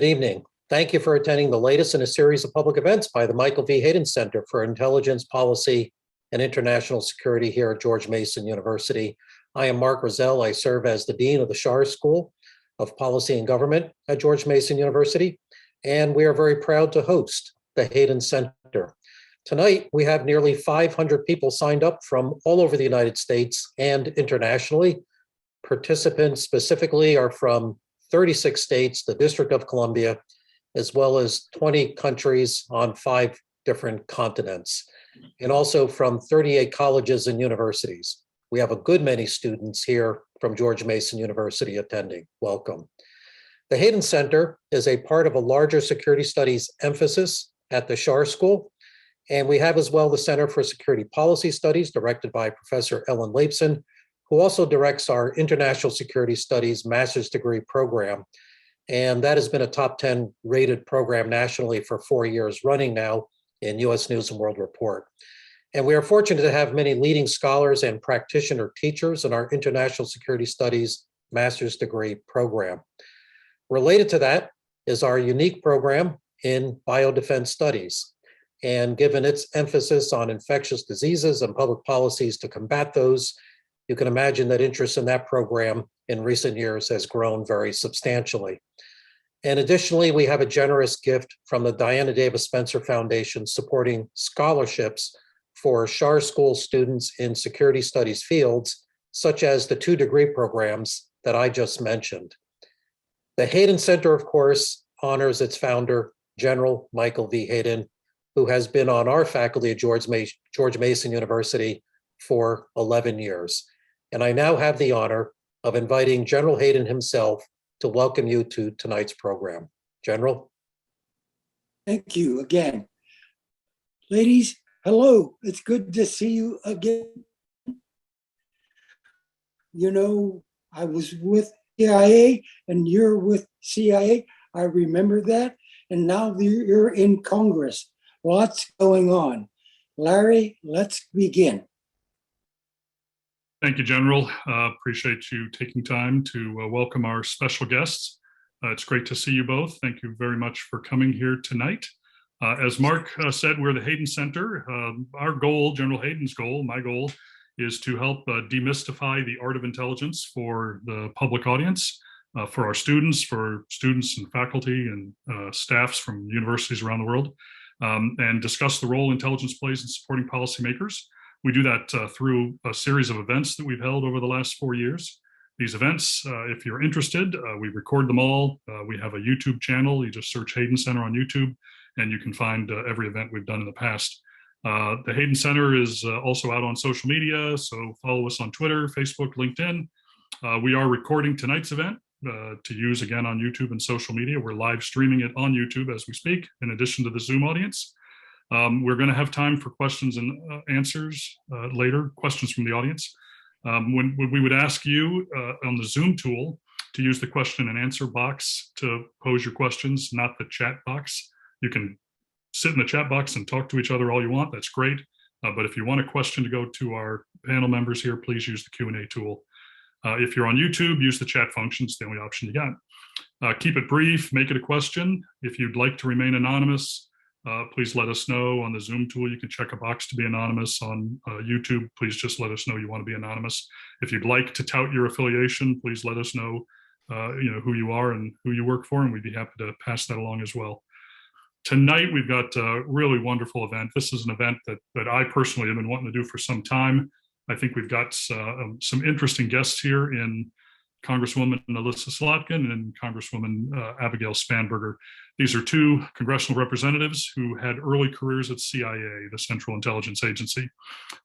Good evening. Thank you for attending the latest in a series of public events by the Michael V. Hayden Center for Intelligence, Policy, and International Security here at George Mason University. I am Mark Rozell. I serve as the Dean of the Schar School of Policy and Government at George Mason University, and we are very proud to host the Hayden Center. Tonight, we have nearly 500 people signed up from all over the United States and internationally. Participants specifically are from 36 states, the District of Columbia, as well as 20 countries on 5 different continents, and also from 38 colleges and universities. We have a good many students here from George Mason University attending. Welcome. The Hayden Center is a part of a larger security studies emphasis at the Schar School, and we have as well the Center for Security Policy Studies, directed by Professor Ellen Leibson, who also directs our International Security Studies master's degree program. And that has been a top 10 rated program nationally for 4 years running now in US News and World Report. And we are fortunate to have many leading scholars and practitioner teachers in our International Security Studies master's degree program. Related to that is our unique program in biodefense studies. And given its emphasis on infectious diseases and public policies to combat those, you can imagine that interest in that program in recent years has grown very substantially. And additionally, we have a generous gift from the Diana Davis Spencer Foundation supporting scholarships for Schar School students in security studies fields, such as the 2-degree programs that I just mentioned. The Hayden Center, of course, honors its founder, General Michael V. Hayden, who has been on our faculty at George Mason University for 11 years. And I now have the honor of inviting General Hayden himself to welcome you to tonight's program. General. Thank you again. Ladies, hello. It's good to see you again. You know, I was with CIA and you're with CIA. I remember that. And now you're in Congress. Lots going on. Larry, let's begin. Thank you, General. Appreciate you taking time to welcome our special guests. It's great to see you both. Thank you very much for coming here tonight. As Mark said, we're the Hayden Center. Our goal, General Hayden's goal, my goal, is to help demystify the art of intelligence for the public audience, for our students, and faculty and staffs from universities around the world, and discuss the role intelligence plays in supporting policymakers. We do that through a series of events that we've held over the last 4 years. These events, if you're interested, we record them all. We have a YouTube channel. You just search Hayden Center on YouTube, and you can find every event we've done in the past. The Hayden Center is also out on social media, so follow us on Twitter, Facebook, LinkedIn. We are recording tonight's event to use again on YouTube and social media. We're live streaming it on YouTube as we speak, in addition to the Zoom audience. We're going to have time for questions and answers later, questions from the audience. When we would ask you on the Zoom tool to use the question and answer box to pose your questions, not the chat box. You can sit in the chat box and talk to each other all you want. That's great. But if you want a question to go to our panel members here, please use the Q&A tool. If you're on YouTube, use the chat function. It's the only option you got. Keep it brief, make it a question. If you'd like to remain anonymous, please let us know on the Zoom tool. You can check a box to be anonymous. On YouTube, please just let us know you want to be anonymous. If you'd like to tout your affiliation, please let us know, who you are and who you work for, and we'd be happy to pass that along as well. Tonight, we've got a really wonderful event. This is an event that I personally have been wanting to do for some time. I think we've got some interesting guests here in Congresswoman Elissa Slotkin and Congresswoman Abigail Spanberger. These are 2 congressional representatives who had early careers at CIA, the Central Intelligence Agency.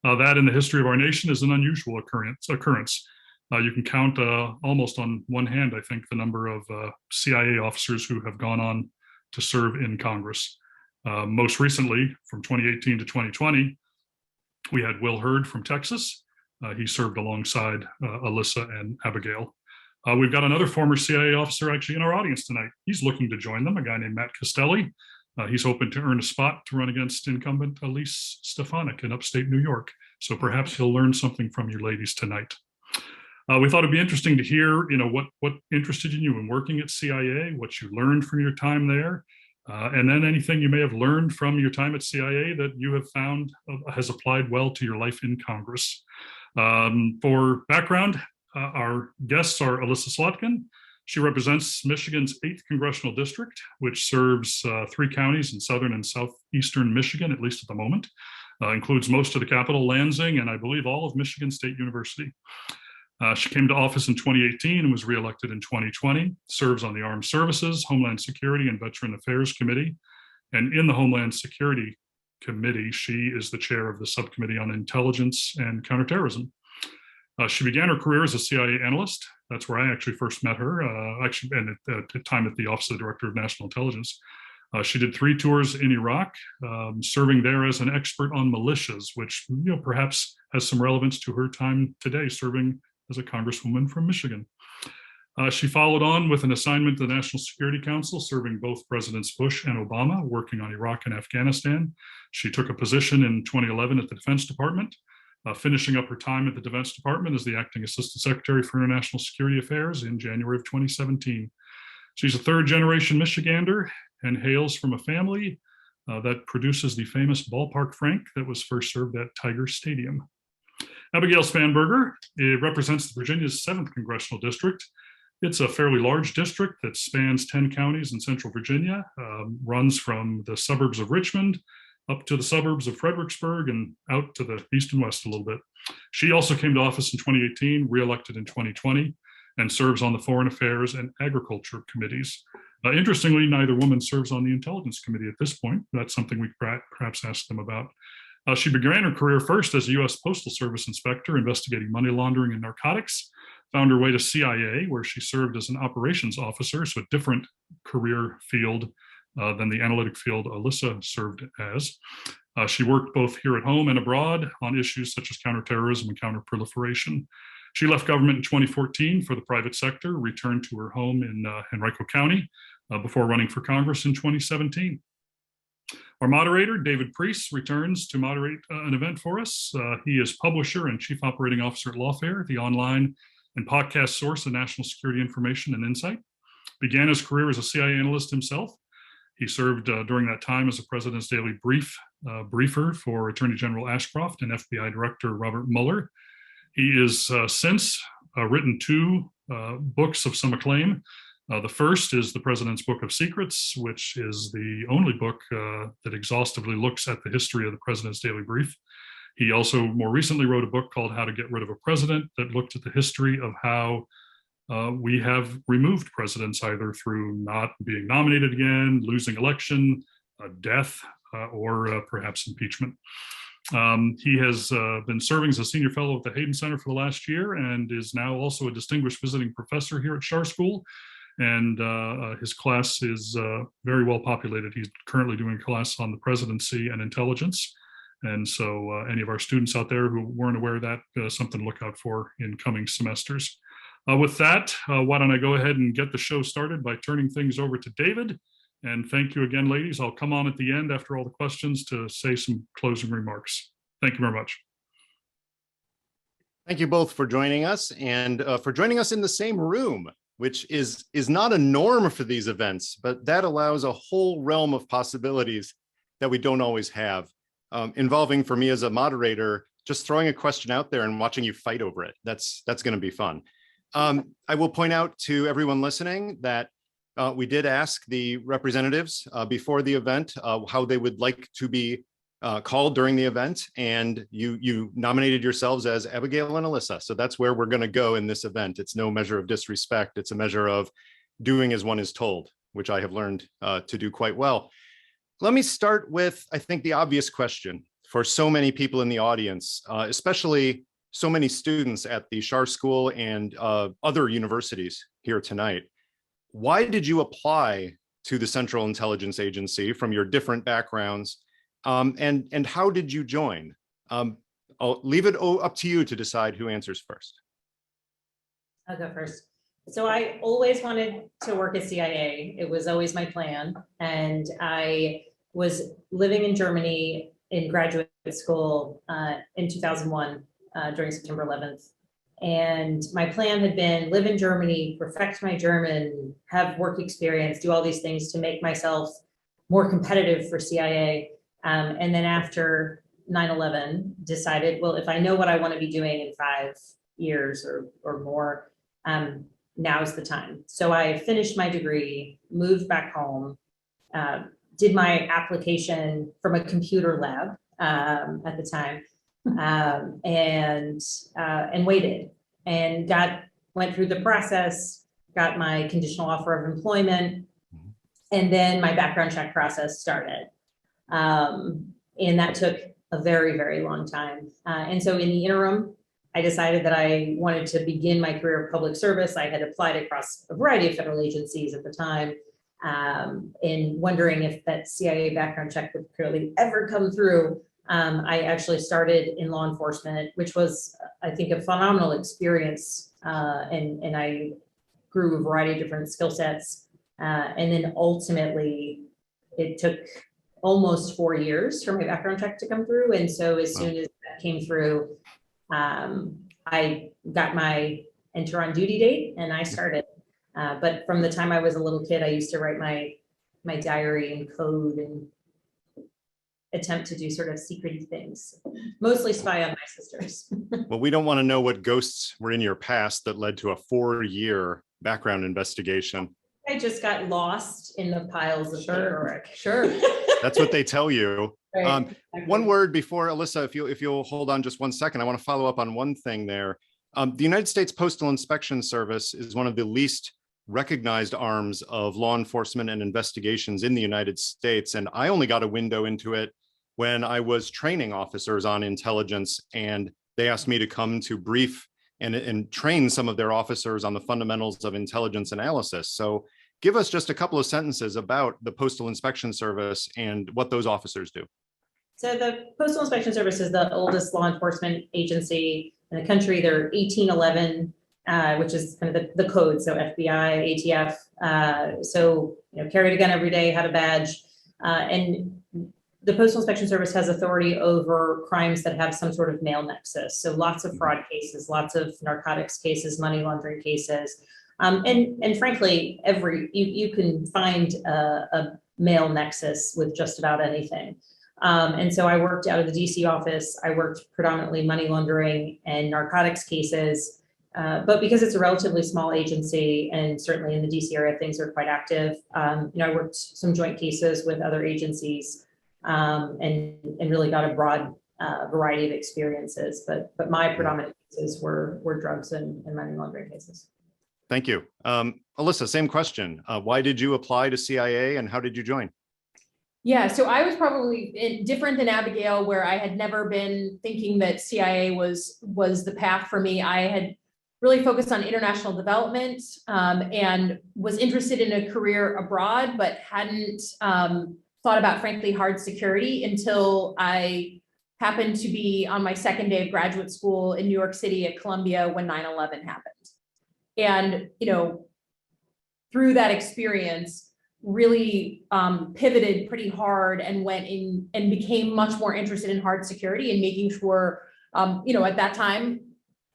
That in the history of our nation is an unusual occurrence. You can count almost on one hand, I think, the number of CIA officers who have gone on to serve in Congress. Most recently, from 2018 to 2020, we had Will Hurd from Texas. He served alongside Elissa and Abigail. We've got another former CIA officer actually in our audience tonight. He's looking to join them, a guy named Matt Castelli. He's hoping to earn a spot to run against incumbent Elise Stefanik in upstate New York. So perhaps he'll learn something from you ladies tonight. We thought it'd be interesting to hear, what interested you in working at CIA, what you learned from your time there, and then anything you may have learned from your time at CIA that you have found has applied well to your life in Congress. For background, our guests are Elissa Slotkin. She represents Michigan's 8th Congressional District, which serves 3 counties in southern and southeastern Michigan, at least at the moment. Includes most of the capital, Lansing, and I believe all of Michigan State University. She came to office in 2018 and was reelected in 2020, serves on the Armed Services, Homeland Security, and Veteran Affairs Committee. And in the Homeland Security Committee, she is the chair of the Subcommittee on Intelligence and Counterterrorism. She began her career as a CIA analyst. That's where I actually first met her, and at the time at the Office of the Director of National Intelligence. She did 3 tours in Iraq, serving there as an expert on militias, which perhaps has some relevance to her time today, serving as a congresswoman from Michigan. She followed on with an assignment to the National Security Council, serving both Presidents Bush and Obama, working on Iraq and Afghanistan. She took a position in 2011 at the Defense Department, finishing up her time at the Defense Department as the Acting Assistant Secretary for International Security Affairs in January of 2017. She's a 3rd-generation Michigander and hails from a family that produces the famous Ballpark Frank that was first served at Tiger Stadium. Abigail Spanberger represents Virginia's 7th Congressional District. It's a fairly large district that spans 10 counties in central Virginia, runs from the suburbs of Richmond up to the suburbs of Fredericksburg and out to the east and west a little bit. She also came to office in 2018, reelected in 2020, and serves on the Foreign Affairs and Agriculture committees. Interestingly, neither woman serves on the Intelligence Committee at this point. That's something we perhaps ask them about. She began her career first as a U.S. Postal Service inspector investigating money laundering and narcotics, found her way to CIA, where she served as an operations officer, so a different career field than the analytic field Elissa served as. She worked both here at home and abroad on issues such as counterterrorism and counterproliferation. She left government in 2014 for the private sector, returned to her home in Henrico County before running for Congress in 2017. Our moderator, David Priess, returns to moderate an event for us. He is publisher and chief operating officer at Lawfare, the online and podcast source of national security information and insight. Began his career as a CIA analyst himself. He served during that time as the President's Daily briefer for Attorney General Ashcroft and FBI Director Robert Mueller. He has since written 2 books of some acclaim. The first is The President's Book of Secrets, which is the only book that exhaustively looks at the history of the President's Daily Brief. He also more recently wrote a book called How to Get Rid of a President that looked at the history of how we have removed presidents either through not being nominated again, losing election, death, or perhaps impeachment. He has been serving as a senior fellow at the Hayden Center for the last year and is now also a distinguished visiting professor here at Schar School. And his class is very well populated. He's currently doing a class on the presidency and intelligence. And so any of our students out there who weren't aware of that, something to look out for in coming semesters. With that, why don't I go ahead and get the show started by turning things over to David. And thank you again, ladies. I'll come on at the end after all the questions to say some closing remarks. Thank you very much. Thank you both for joining us and for joining us in the same room, which is not a norm for these events, but that allows a whole realm of possibilities that we don't always have, involving, for me as a moderator, just throwing a question out there and watching you fight over it. That's going to be fun. I will point out to everyone listening that we did ask the representatives before the event how they would like to be called during the event, and you nominated yourselves as Abigail and Elissa. So that's where we're going to go in this event. It's no measure of disrespect. It's a measure of doing as one is told, which I have learned to do quite well. Let me start with, I think, the obvious question for so many people in the audience, especially so many students at the Schar School and other universities here tonight. Why did you apply to the Central Intelligence Agency from your different backgrounds? And how did you join? I'll leave it up to you to decide who answers first. I'll go first. So I always wanted to work at CIA. It was always my plan. And I was living in Germany in graduate school in 2001 during September 11th. And my plan had been live in Germany, perfect my German, have work experience, do all these things to make myself more competitive for CIA. And then after 9/11, decided, well, if I know what I want to be doing in 5 years or more, now's the time. So I finished my degree, moved back home, did my application from a computer lab at the time, and waited and went through the process, got my conditional offer of employment, and then my background check process started. And that took a very, very long time. And so in the interim, I decided that I wanted to begin my career of public service. I had applied across a variety of federal agencies at the time, and wondering if that CIA background check would clearly ever come through. I actually started in law enforcement, which was, I think, a phenomenal experience. And I grew a variety of different skill sets. And then ultimately, it took almost 4 years for my background check to come through. And so as soon as that came through, I got my enter on duty date and I started. But from the time I was a little kid, I used to write my diary and code and attempt to do sort of secret things, mostly spy on my sisters. Well, we don't want to know what ghosts were in your past that led to a 4-year background investigation. I just got lost in the piles of paperwork. Sure. That's what they tell you. Right. One word before, Elissa, if you'll hold on just one second, I want to follow up on one thing there. The United States Postal Inspection Service is one of the least recognized arms of law enforcement and investigations in the United States. And I only got a window into it when I was training officers on intelligence, and they asked me to come to brief and train some of their officers on the fundamentals of intelligence analysis. So give us just a couple of sentences about the Postal Inspection Service and what those officers do. So the Postal Inspection Service is the oldest law enforcement agency in the country. They're 1811, which is kind of the code. So FBI, ATF. So, carried a gun every day, had a badge. And the Postal Inspection Service has authority over crimes that have some sort of male nexus. So lots of fraud cases, lots of narcotics cases, money laundering cases. And frankly, you can find a male nexus with just about anything. And so I worked out of the DC office. I worked predominantly money laundering and narcotics cases. But because it's a relatively small agency, and certainly in the DC area, things are quite active. I worked some joint cases with other agencies, and really got a broad variety of experiences. But my predominant cases were drugs and money laundering cases. Thank you. Elissa, same question. Why did you apply to CIA and how did you join? Yeah, so I was probably different than Abigail, where I had never been thinking that CIA was the path for me. I had really focused on international development, and was interested in a career abroad, but hadn't thought about, frankly, hard security until I happened to be on my second day of graduate school in New York City at Columbia when 9/11 happened. And, through that experience, really pivoted pretty hard and went in and became much more interested in hard security and making sure, at that time,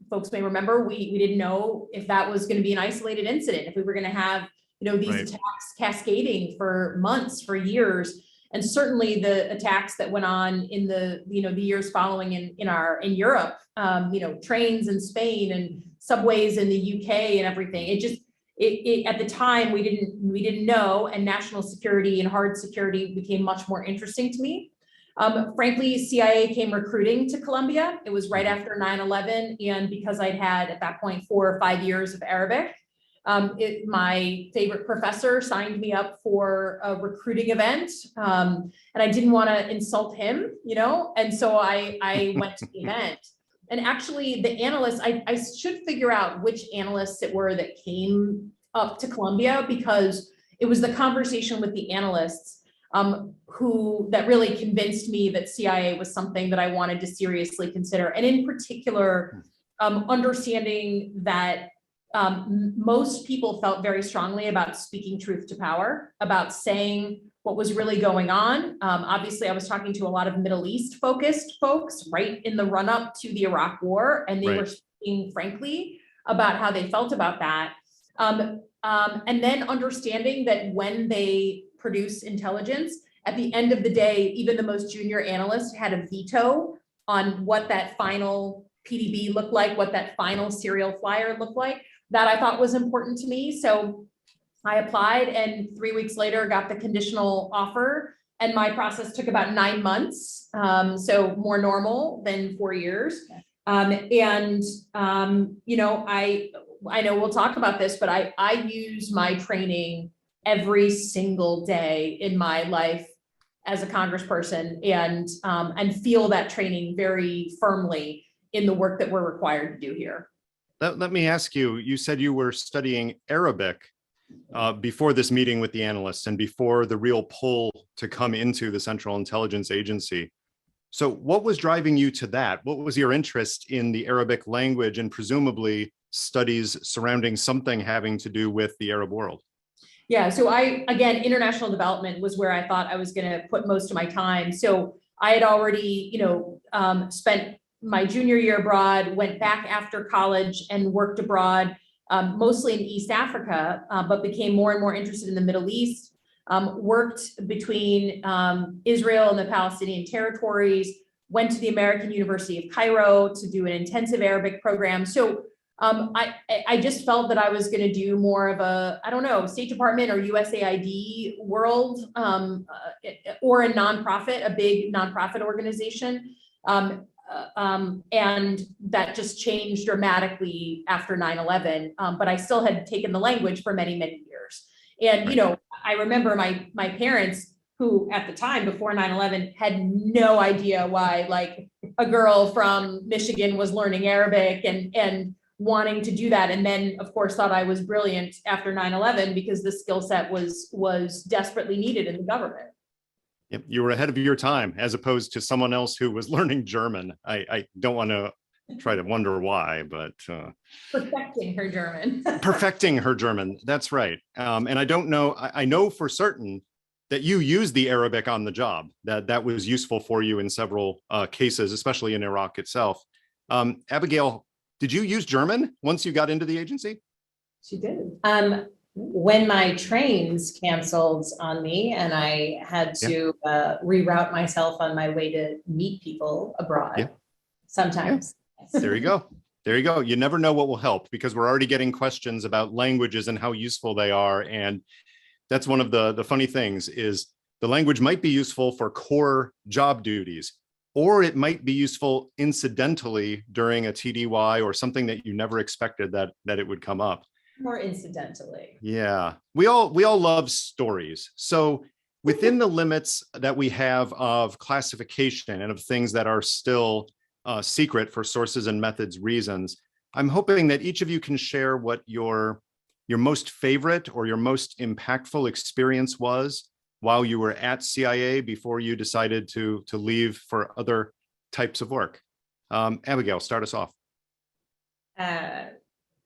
folks may remember, we didn't know if that was going to be an isolated incident, if we were going to have, these Right. attacks cascading for months, for years. And certainly the attacks that went on in the years following in Europe, trains in Spain and subways in the UK and everything. It at the time we didn't know, and national security and hard security became much more interesting to me. Frankly, CIA came recruiting to Columbia. It was right after 9/11, and because I'd had at that point 4 or 5 years of Arabic, my favorite professor signed me up for a recruiting event, and I didn't want to insult him, and so I went to the event. And actually, the analysts, I should figure out which analysts it were that came up to Columbia, because it was the conversation with the analysts that really convinced me that CIA was something that I wanted to seriously consider. And in particular, understanding that most people felt very strongly about speaking truth to power, about saying what was really going on. Obviously, I was talking to a lot of Middle East focused folks right in the run up to the Iraq War, and they were speaking frankly about how they felt about that. And then understanding that when they produce intelligence, at the end of the day, even the most junior analyst had a veto on what that final PDB looked like, what that final serial flyer looked like. That I thought was important to me. So I applied, and 3 weeks later got the conditional offer. And my process took about 9 months, so more normal than 4 years. You know, I know we'll talk about this, but I use my training every single day in my life as a congressperson, and feel that training very firmly in the work that we're required to do here. Let me ask you, you said you were studying Arabic before this meeting with the analysts and before the real pull to come into the Central Intelligence Agency. So what was driving you to that? What was your interest in the Arabic language and presumably studies surrounding something having to do with the Arab world? Yeah, so again, international development was where I thought I was going to put most of my time. So I had already, you know, spent my junior year abroad, went back after college and worked abroad, mostly in East Africa, but became more and more interested in the Middle East, worked between Israel and the Palestinian territories, went to the American University of Cairo to do an intensive Arabic program. So I just felt that I was going to do more of a, I don't know, State Department or USAID world, or a nonprofit, a big nonprofit organization. And that just changed dramatically after 9/11. But I still had taken the language for many, many years. And, you know, I remember my parents, who at the time before 9/11 had no idea why like a girl from Michigan was learning Arabic and wanting to do that. And then of course thought I was brilliant after 9/11 because the skill set was desperately needed in the government. Yep, you were ahead of your time as opposed to someone else who was learning German. I don't want to try to wonder why, but Perfecting her German. perfecting her German. That's right. And I don't know. I know for certain that you used the Arabic on the job, that was useful for you in several cases, especially in Iraq itself. Abigail, did you use German once you got into the agency? She did. When my trains canceled on me and I had to reroute myself on my way to meet people abroad, sometimes. There you go. There you go. You never know what will help because we're already getting questions about languages and how useful they are. And that's one of the funny things is the language might be useful for core job duties, or it might be useful incidentally during a TDY or something that you never expected that it would come up. More incidentally. Yeah, we all love stories. So within the limits that we have of classification and of things that are still secret for sources and methods reasons, I'm hoping that each of you can share what your most favorite or your most impactful experience was while you were at CIA before you decided to leave for other types of work. Abigail, start us off.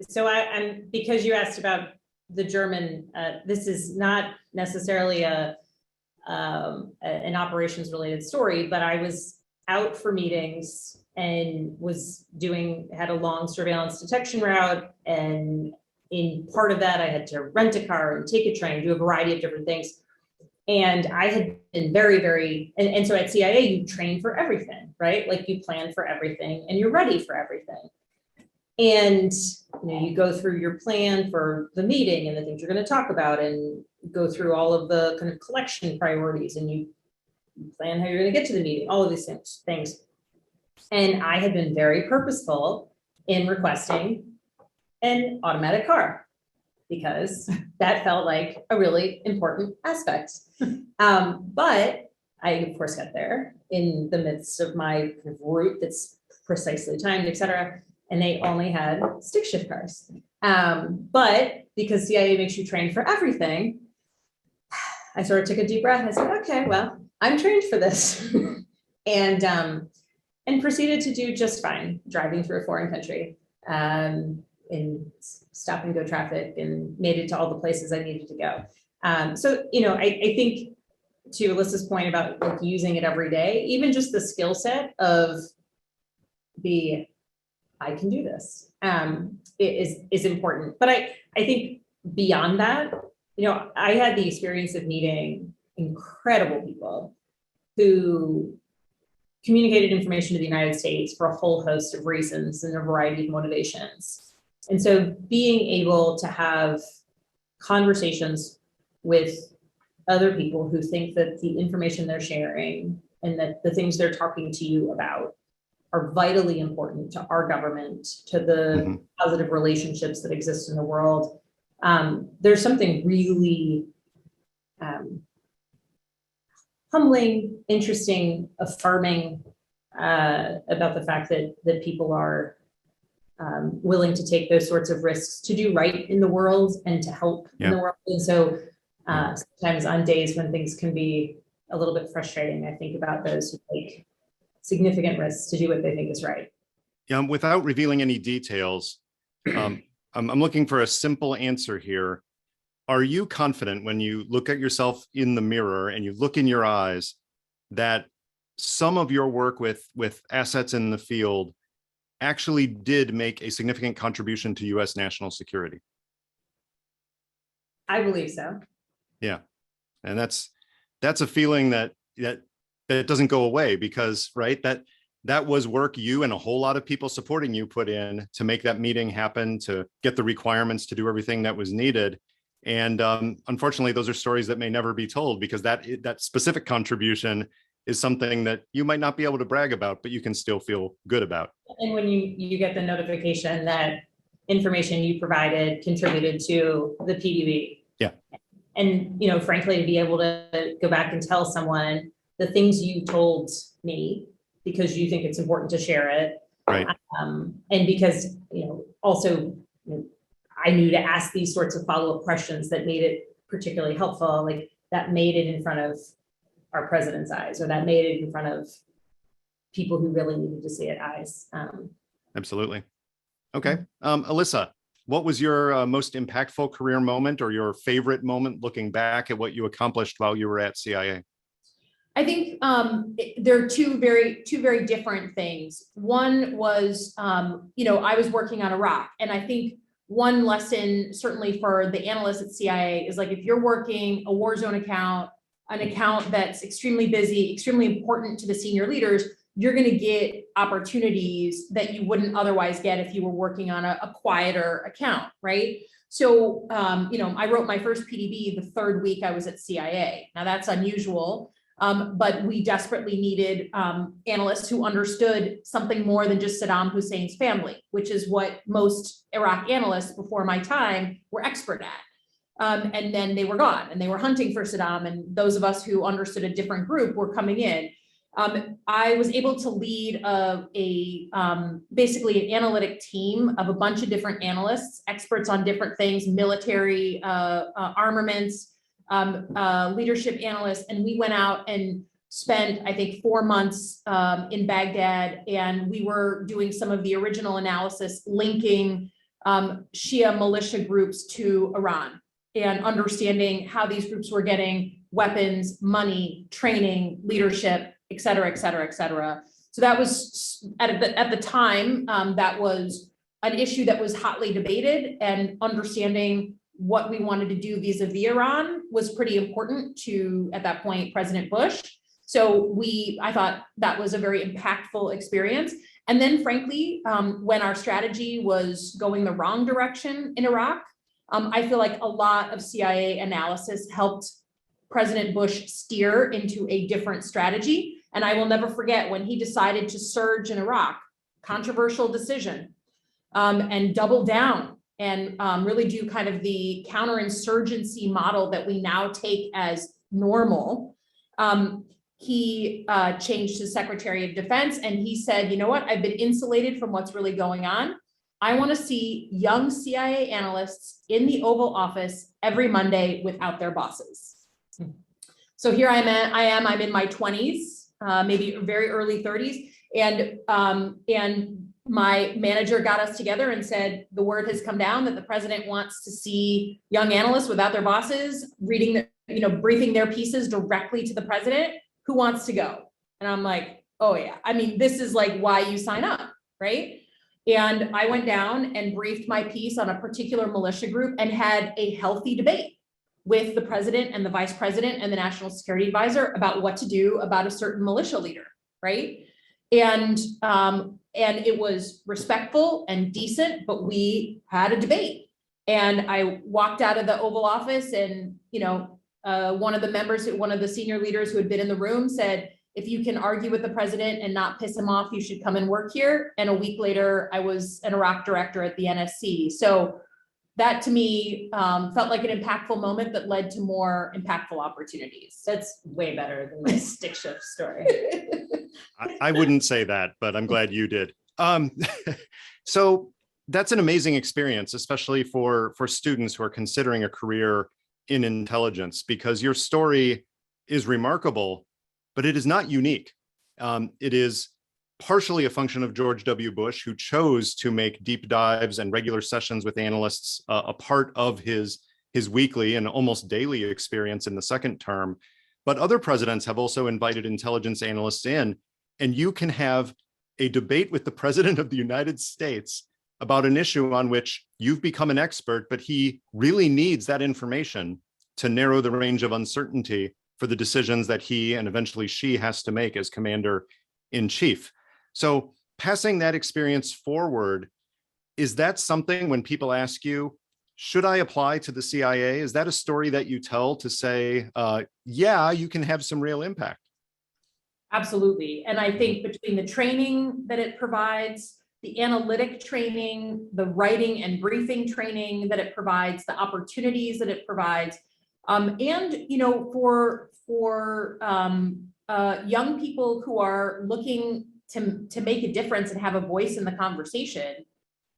So I'm because you asked about the German, this is not necessarily an operations related story, but I was out for meetings and had a long surveillance detection route. And in part of that, I had to rent a car and take a train, do a variety of different things. And I had been very, and so at CIA, you train for everything, right? Like you plan for everything and you're ready for everything. And you go through your plan for the meeting and the things you're going to talk about and go through all of the kind of collection priorities and you plan how you're going to get to the meeting, all of these things. And I had been very purposeful in requesting an automatic car because that felt like a really important aspect. But I, of course, got there in the midst of my kind of route that's precisely timed, et cetera. And they only had stick shift cars. But because CIA makes you train for everything, I sort of took a deep breath and I said, okay, well, I'm trained for this. And proceeded to do just fine driving through a foreign country in stop and go traffic and made it to all the places I needed to go. So, I think to Elissa's point about like using it every day, even just the skill set of the I can do this, is important. But I think beyond that, I had the experience of meeting incredible people who communicated information to the United States for a whole host of reasons and a variety of motivations. And so being able to have conversations with other people who think that the information they're sharing and that the things they're talking to you about are vitally important to our government, to the positive relationships that exist in the world. There's something really humbling, interesting, affirming about the fact that people are willing to take those sorts of risks to do right in the world and to help in the world. And so sometimes on days when things can be a little bit frustrating, I think about those who take significant risks to do what they think is right. Yeah, without revealing any details, I'm looking for a simple answer here. Are you confident when you look at yourself in the mirror and you look in your eyes that some of your work with assets in the field actually did make a significant contribution to U.S. national security? I believe so. Yeah, and that's a feeling that doesn't go away, because that was work you and a whole lot of people supporting you put in to make that meeting happen, to get the requirements to do everything that was needed. And unfortunately, those are stories that may never be told, because that specific contribution is something that you might not be able to brag about, but you can still feel good about. And when you get the notification that information you provided contributed to the PDB. Yeah. And, frankly, to be able to go back and tell someone the things you told me because you think it's important to share it. Right. And because, also, I knew to ask these sorts of follow-up questions that made it particularly helpful, like that made it in front of our president's eyes, or that made it in front of people who really needed to see it eyes. Absolutely. Okay. Elissa, what was your most impactful career moment, or your favorite moment looking back at what you accomplished while you were at CIA? I think there are two very different things. One was, I was working on Iraq, and I think one lesson, certainly for the analysts at CIA, is like, if you're working a war zone account, an account that's extremely busy, extremely important to the senior leaders, you're going to get opportunities that you wouldn't otherwise get if you were working on a quieter account, right? So, I wrote my first PDB the third week I was at CIA. Now that's unusual. But we desperately needed analysts who understood something more than just Saddam Hussein's family, which is what most Iraq analysts before my time were expert at. And then they were gone, and they were hunting for Saddam, and those of us who understood a different group were coming in. I was able to lead basically an analytic team of a bunch of different analysts, experts on different things, military, armaments, leadership analysts, and we went out and spent, I think, 4 months in Baghdad, and we were doing some of the original analysis linking Shia militia groups to Iran and understanding how these groups were getting weapons, money, training, leadership, et cetera, et cetera, et cetera. So that was at the time, that was an issue that was hotly debated, and understanding what we wanted to do vis-a-vis Iran was pretty important to, at that point, President Bush. So I thought that was a very impactful experience. And then frankly, when our strategy was going the wrong direction in Iraq, I feel like a lot of CIA analysis helped President Bush steer into a different strategy. And I will never forget when he decided to surge in Iraq, controversial decision, and double down and really do kind of the counterinsurgency model that we now take as normal. He changed his Secretary of Defense, and he said, you know what, I've been insulated from what's really going on. I want to see young CIA analysts in the Oval Office every Monday without their bosses. So here I'm in my 20s, maybe very early 30s. And my manager got us together and said, the word has come down that the president wants to see young analysts without their bosses, briefing their pieces directly to the president. Who wants to go? And I'm like, oh yeah, I mean, this is like why you sign up, right? And I went down and briefed my piece on a particular militia group and had a healthy debate with the president and the vice president and the national security advisor about what to do about a certain militia leader, right? And it was respectful and decent, but we had a debate. And I walked out of the Oval Office and, one of the senior leaders who had been in the room said, if you can argue with the president and not piss him off, you should come and work here. And a week later, I was an Iraq director at the NSC. So that to me felt like an impactful moment that led to more impactful opportunities. That's way better than my stick shift story. I wouldn't say that, but I'm glad you did. So that's an amazing experience, especially for students who are considering a career in intelligence, because your story is remarkable, but it is not unique. It is partially a function of George W. Bush, who chose to make deep dives and regular sessions with analysts a part of his weekly and almost daily experience in the second term. But other presidents have also invited intelligence analysts in, and you can have a debate with the president of the United States about an issue on which you've become an expert, but he really needs that information to narrow the range of uncertainty for the decisions that he and eventually she has to make as commander in chief. So passing that experience forward, is that something when people ask you, should I apply to the CIA? Is that a story that you tell to say, yeah, you can have some real impact? Absolutely. And I think between the training that it provides, the analytic training, the writing and briefing training that it provides, the opportunities that it provides, and for young people who are looking to make a difference and have a voice in the conversation.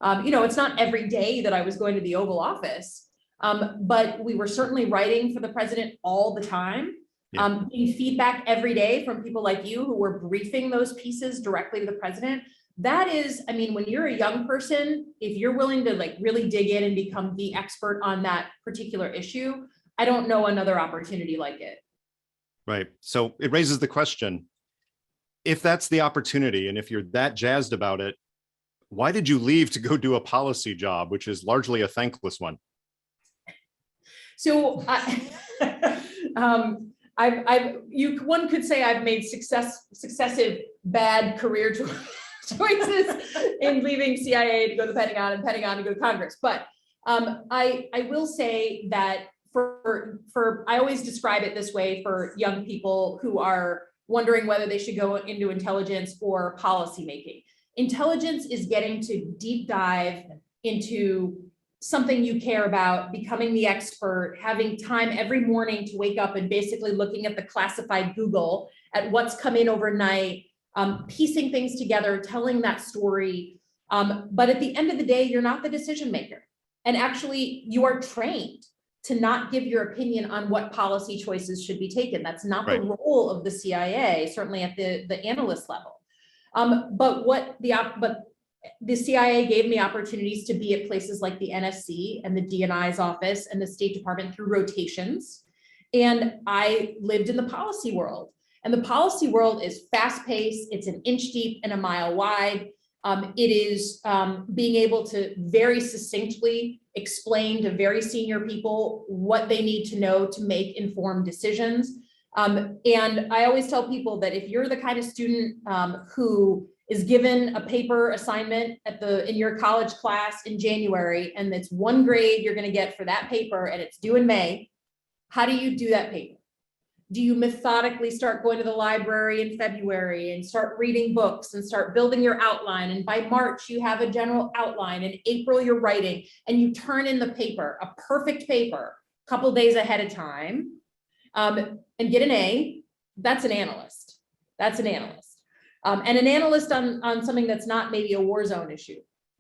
It's not every day that I was going to the Oval Office, but we were certainly writing for the president all the time. Yeah. Getting feedback every day from people like you who were briefing those pieces directly to the president. That is, when you're a young person, if you're willing to really dig in and become the expert on that particular issue, I don't know another opportunity like it. Right. So it raises the question, if that's the opportunity and if you're that jazzed about it, why did you leave to go do a policy job, which is largely a thankless one? So one could say I've made successive bad career choices in leaving CIA to go to the Pentagon and Pentagon to go to Congress. But I will say that I always describe it this way for young people who are wondering whether they should go into intelligence or policymaking. Intelligence is getting to deep dive into something you care about, becoming the expert, having time every morning to wake up and basically looking at the classified Google at what's come in overnight, piecing things together, telling that story. But at the end of the day, you're not the decision maker. And actually, you are trained to not give your opinion on what policy choices should be taken. That's not right. the role of the CIA, certainly at the analyst level. But the CIA gave me opportunities to be at places like the NSC and the DNI's office and the State Department through rotations. And I lived in the policy world. And the policy world is fast-paced, it's an inch deep and a mile wide. It is being able to very succinctly explain to very senior people what they need to know to make informed decisions. And I always tell people that if you're the kind of student who is given a paper assignment in your college class in January, and it's one grade you're going to get for that paper and it's due in May, how do you do that paper? Do you methodically start going to the library in February and start reading books and start building your outline? And by March, you have a general outline. In April, you're writing and you turn in the paper, a perfect paper, a couple days ahead of time, and get an A. That's an analyst. That's an analyst. And an analyst on something that's not maybe a war zone issue.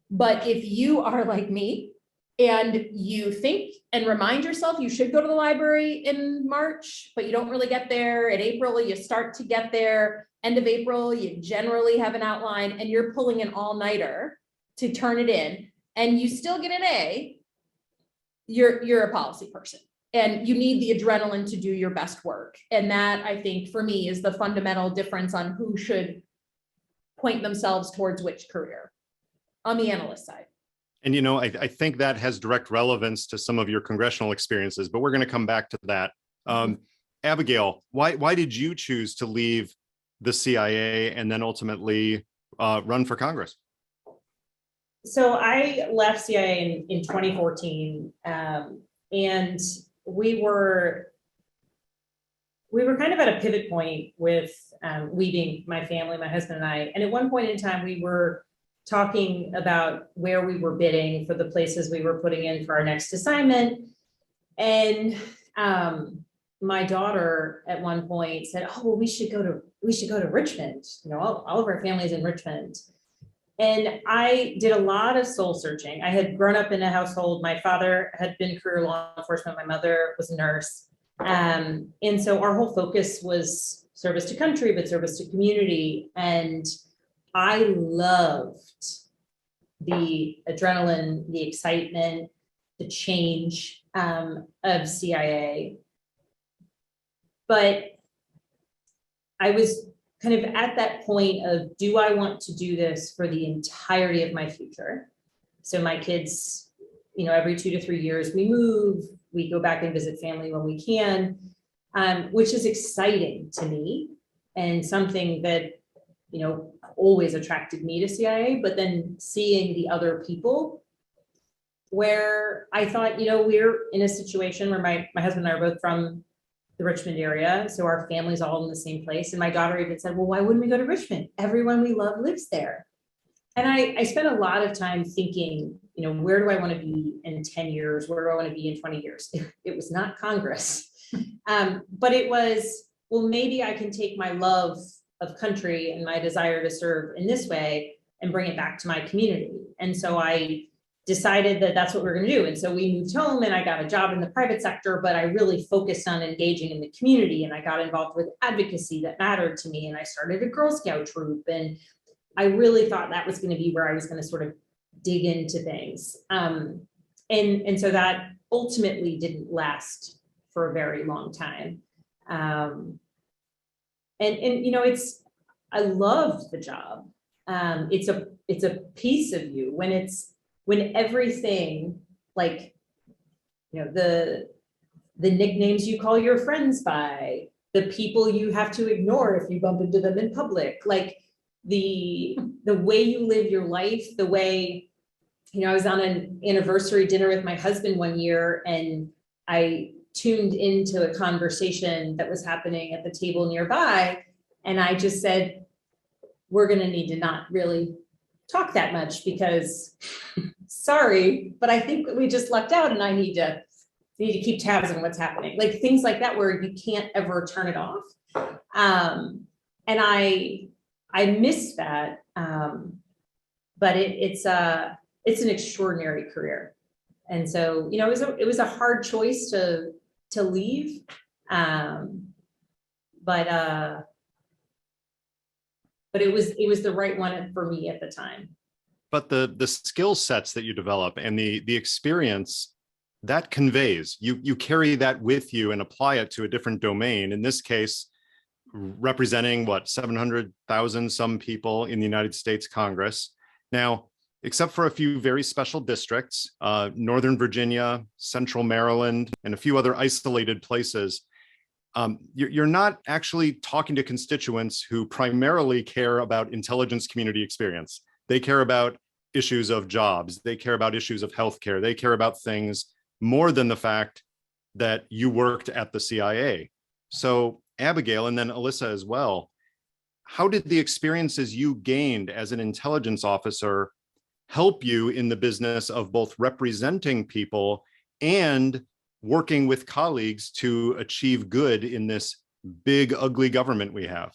But if you are like me, and you think and remind yourself you should go to the library in March, but you don't really get there. In April, you start to get there. End of April, you generally have an outline and you're pulling an all-nighter to turn it in and you still get an A, you're a policy person. And you need the adrenaline to do your best work. And that, I think, for me, is the fundamental difference on who should point themselves towards which career. on the analyst side. And, you know, I think that has direct relevance to some of your congressional experiences, but we're going to come back to that. Abigail, why did you choose to leave the CIA and then ultimately run for Congress? So I left CIA in 2014, and we were kind of at a pivot point with leaving my family, my husband and I. And at one point in time, we were talking about where we were bidding for the places we were putting in for our next assignment. And my daughter at one point said, "Oh, well, we should go to Richmond. You know, all of our family's in Richmond." And I did a lot of soul searching. I had grown up in a household. My father had been career law enforcement. My mother was a nurse. And so our whole focus was service to country, but service to community. And I loved the adrenaline, the excitement, the change of CIA. But I was kind of at that point of, do I want to do this for the entirety of my future? So my kids, you know, every 2 to 3 years we move, we go back and visit family when we can, which is exciting to me and something that, you know, always attracted me to CIA, but then seeing the other people where I thought, you know, we're in a situation where my husband and I are both from the Richmond area. So our family's all in the same place. And my daughter even said, well, why wouldn't we go to Richmond? Everyone we love lives there. And I spent a lot of time thinking, you know, where do I want to be in 10 years? Where do I want to be in 20 years? It was not Congress, but it was, well, maybe I can take my love of country and my desire to serve in this way and bring it back to my community. And so I decided that that's what we're going to do. And so we moved home and I got a job in the private sector, but I really focused on engaging in the community, and I got involved with advocacy that mattered to me. And I started a Girl Scout troop, and I really thought that was going to be where I was going to sort of dig into things. And so that ultimately didn't last for a very long time. And you know, I loved the job. It's a piece of you when everything, like, you know, the nicknames you call your friends by, the people you have to ignore if you bump into them in public, like the way you live your life, the way, you know, I was on an anniversary dinner with my husband one year, and I tuned into a conversation that was happening at the table nearby. And I just said, we're going to need to not really talk that much because sorry, but I think we just lucked out and I need to keep tabs on what's happening. Like things like that where you can't ever turn it off. And I miss that. But it's an extraordinary career. And so, you know, it was a hard choice to leave. But it was the right one for me at the time. But the skill sets that you develop and the experience that conveys, you carry that with you and apply it to a different domain. In this case, representing what, 700,000 some people in the United States Congress. Now, except for a few very special districts, Northern Virginia, Central Maryland, and a few other isolated places, you're not actually talking to constituents who primarily care about intelligence community experience. They care about issues of jobs. They care about issues of healthcare. They care about things more than the fact that you worked at the CIA. So Abigail, and then Elissa as well, how did the experiences you gained as an intelligence officer help you in the business of both representing people and working with colleagues to achieve good in this big, ugly government we have?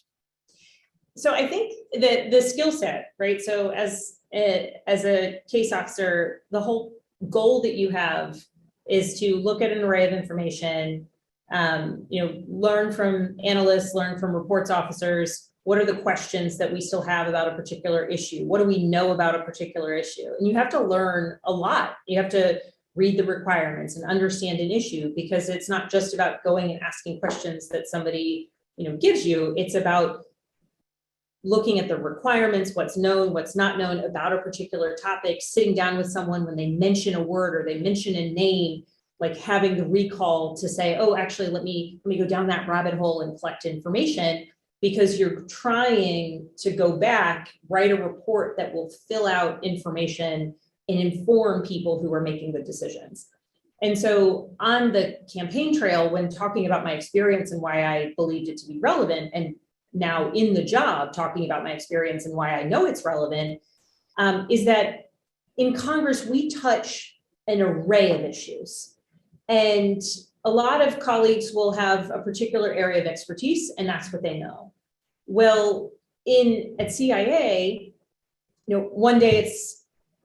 So I think that the skill set, right? So as a case officer, the whole goal that you have is to look at an array of information, you know, learn from analysts, learn from reports officers. What are the questions that we still have about a particular issue? What do we know about a particular issue? And you have to learn a lot. You have to read the requirements and understand an issue, because it's not just about going and asking questions that somebody, you know, gives you. It's about looking at the requirements, what's known, what's not known about a particular topic, sitting down with someone when they mention a word or they mention a name, like having the recall to say, oh, actually, let me go down that rabbit hole and collect information, because you're trying to go back, write a report that will fill out information and inform people who are making good decisions. And so on the campaign trail, when talking about my experience and why I believed it to be relevant, and now in the job talking about my experience and why I know it's relevant, is that in Congress, we touch an array of issues. And a lot of colleagues will have a particular area of expertise, and that's what they know. Well, at CIA, one day it's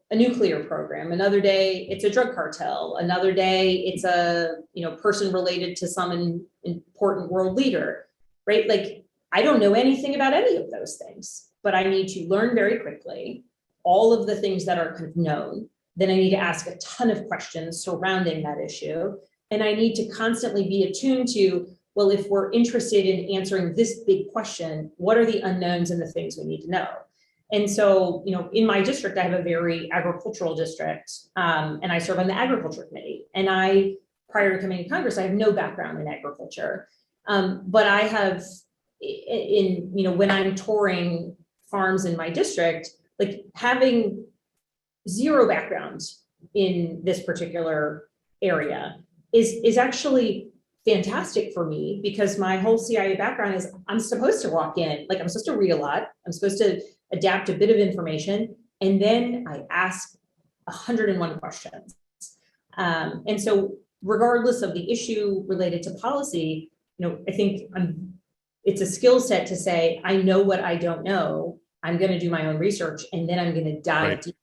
a nuclear program, another day it's a drug cartel, another day it's a person related to some important world leader, right? Like, I don't know anything about any of those things, but I need to learn very quickly all of the things that are kind of known. Then I need to ask a ton of questions surrounding that issue. And I need to constantly be attuned to, well, if we're interested in answering this big question, what are the unknowns and the things we need to know? And so, in my district, I have a very agricultural district, and I serve on the agriculture committee. And prior to coming to Congress, I have no background in agriculture. But I have, when I'm touring farms in my district, like having zero background in this particular area is actually fantastic for me, because my whole CIA background is I'm supposed to walk in, like I'm supposed to read a lot, I'm supposed to adapt a bit of information, and then I ask 101 questions. And so regardless of the issue related to policy, I think it's a skill set to say, I know what I don't know, I'm going to do my own research, and then I'm going to dive deep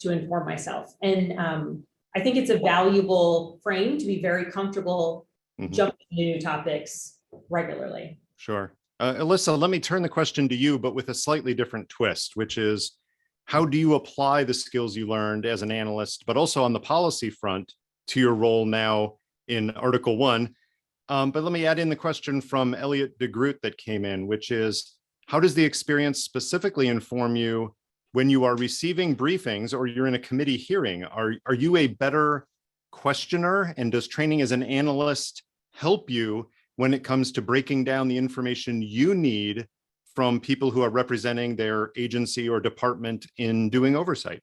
to inform myself. And I think it's a valuable frame to be very comfortable jumping into new topics regularly. Sure. Elissa, let me turn the question to you, but with a slightly different twist, which is, how do you apply the skills you learned as an analyst, but also on the policy front, to your role now in Article 1? But let me add in the question from Elliot DeGroot that came in, which is, how does the experience specifically inform you when you are receiving briefings or you're in a committee hearing? Are you a better questioner, and does training as an analyst help you when it comes to breaking down the information you need from people who are representing their agency or department in doing oversight?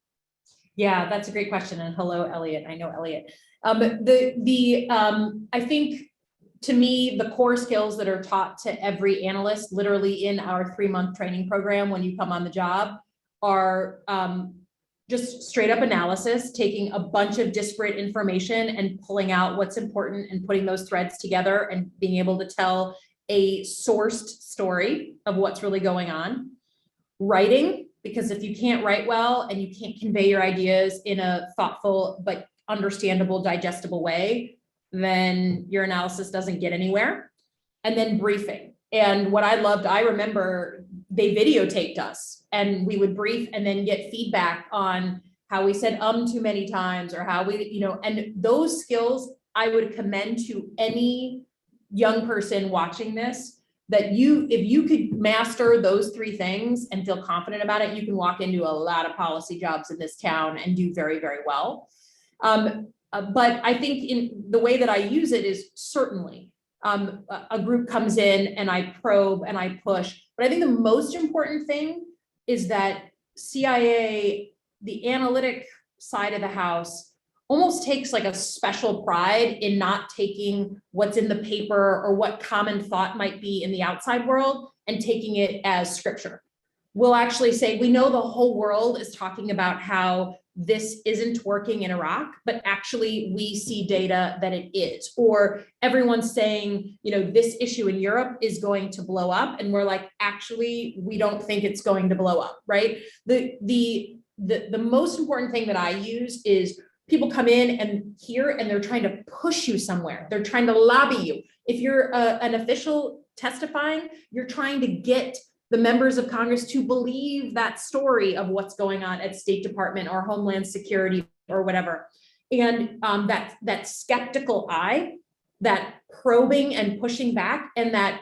Yeah, that's a great question. And hello, Elliot. I know Elliot. I think, to me, the core skills that are taught to every analyst, literally in our 3-month training program when you come on the job, are just straight up analysis, taking a bunch of disparate information and pulling out what's important and putting those threads together and being able to tell a sourced story of what's really going on. Writing, because if you can't write well and you can't convey your ideas in a thoughtful but understandable, digestible way, then your analysis doesn't get anywhere. And then briefing. And what I loved, I remember they videotaped us and we would brief and then get feedback on how we said too many times, or how we, and those skills I would commend to any young person watching this, that if you could master those 3 things and feel confident about it, you can walk into a lot of policy jobs in this town and do very, very well. But I think in the way that I use it is certainly a group comes in and I probe and I push. But I think the most important thing is that CIA, the analytic side of the house, almost takes like a special pride in not taking what's in the paper or what common thought might be in the outside world and taking it as scripture. We'll actually say, we know the whole world is talking about how this isn't working in Iraq, but actually we see data that it is. Or everyone's saying, this issue in Europe is going to blow up. And we're like, actually, we don't think it's going to blow up, right? The most important thing that I use is people come in and here and they're trying to push you somewhere. They're trying to lobby you. If you're an official testifying, you're trying to get the members of Congress to believe that story of what's going on at State Department or Homeland Security or whatever. And that skeptical eye, that probing and pushing back, and that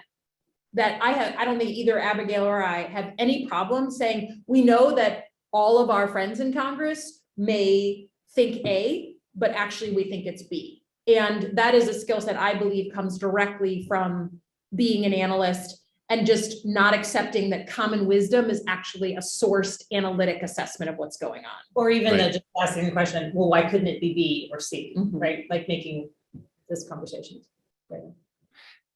that I don't think either Abigail or I have any problem saying, we know that all of our friends in Congress may think A, but actually we think it's B. And that is a skill set I believe comes directly from being an analyst and just not accepting that common wisdom is actually a sourced analytic assessment of what's going on. Or even Right. just asking the question, well, why couldn't it be B or C, Mhm. right? Like making this conversation. Right.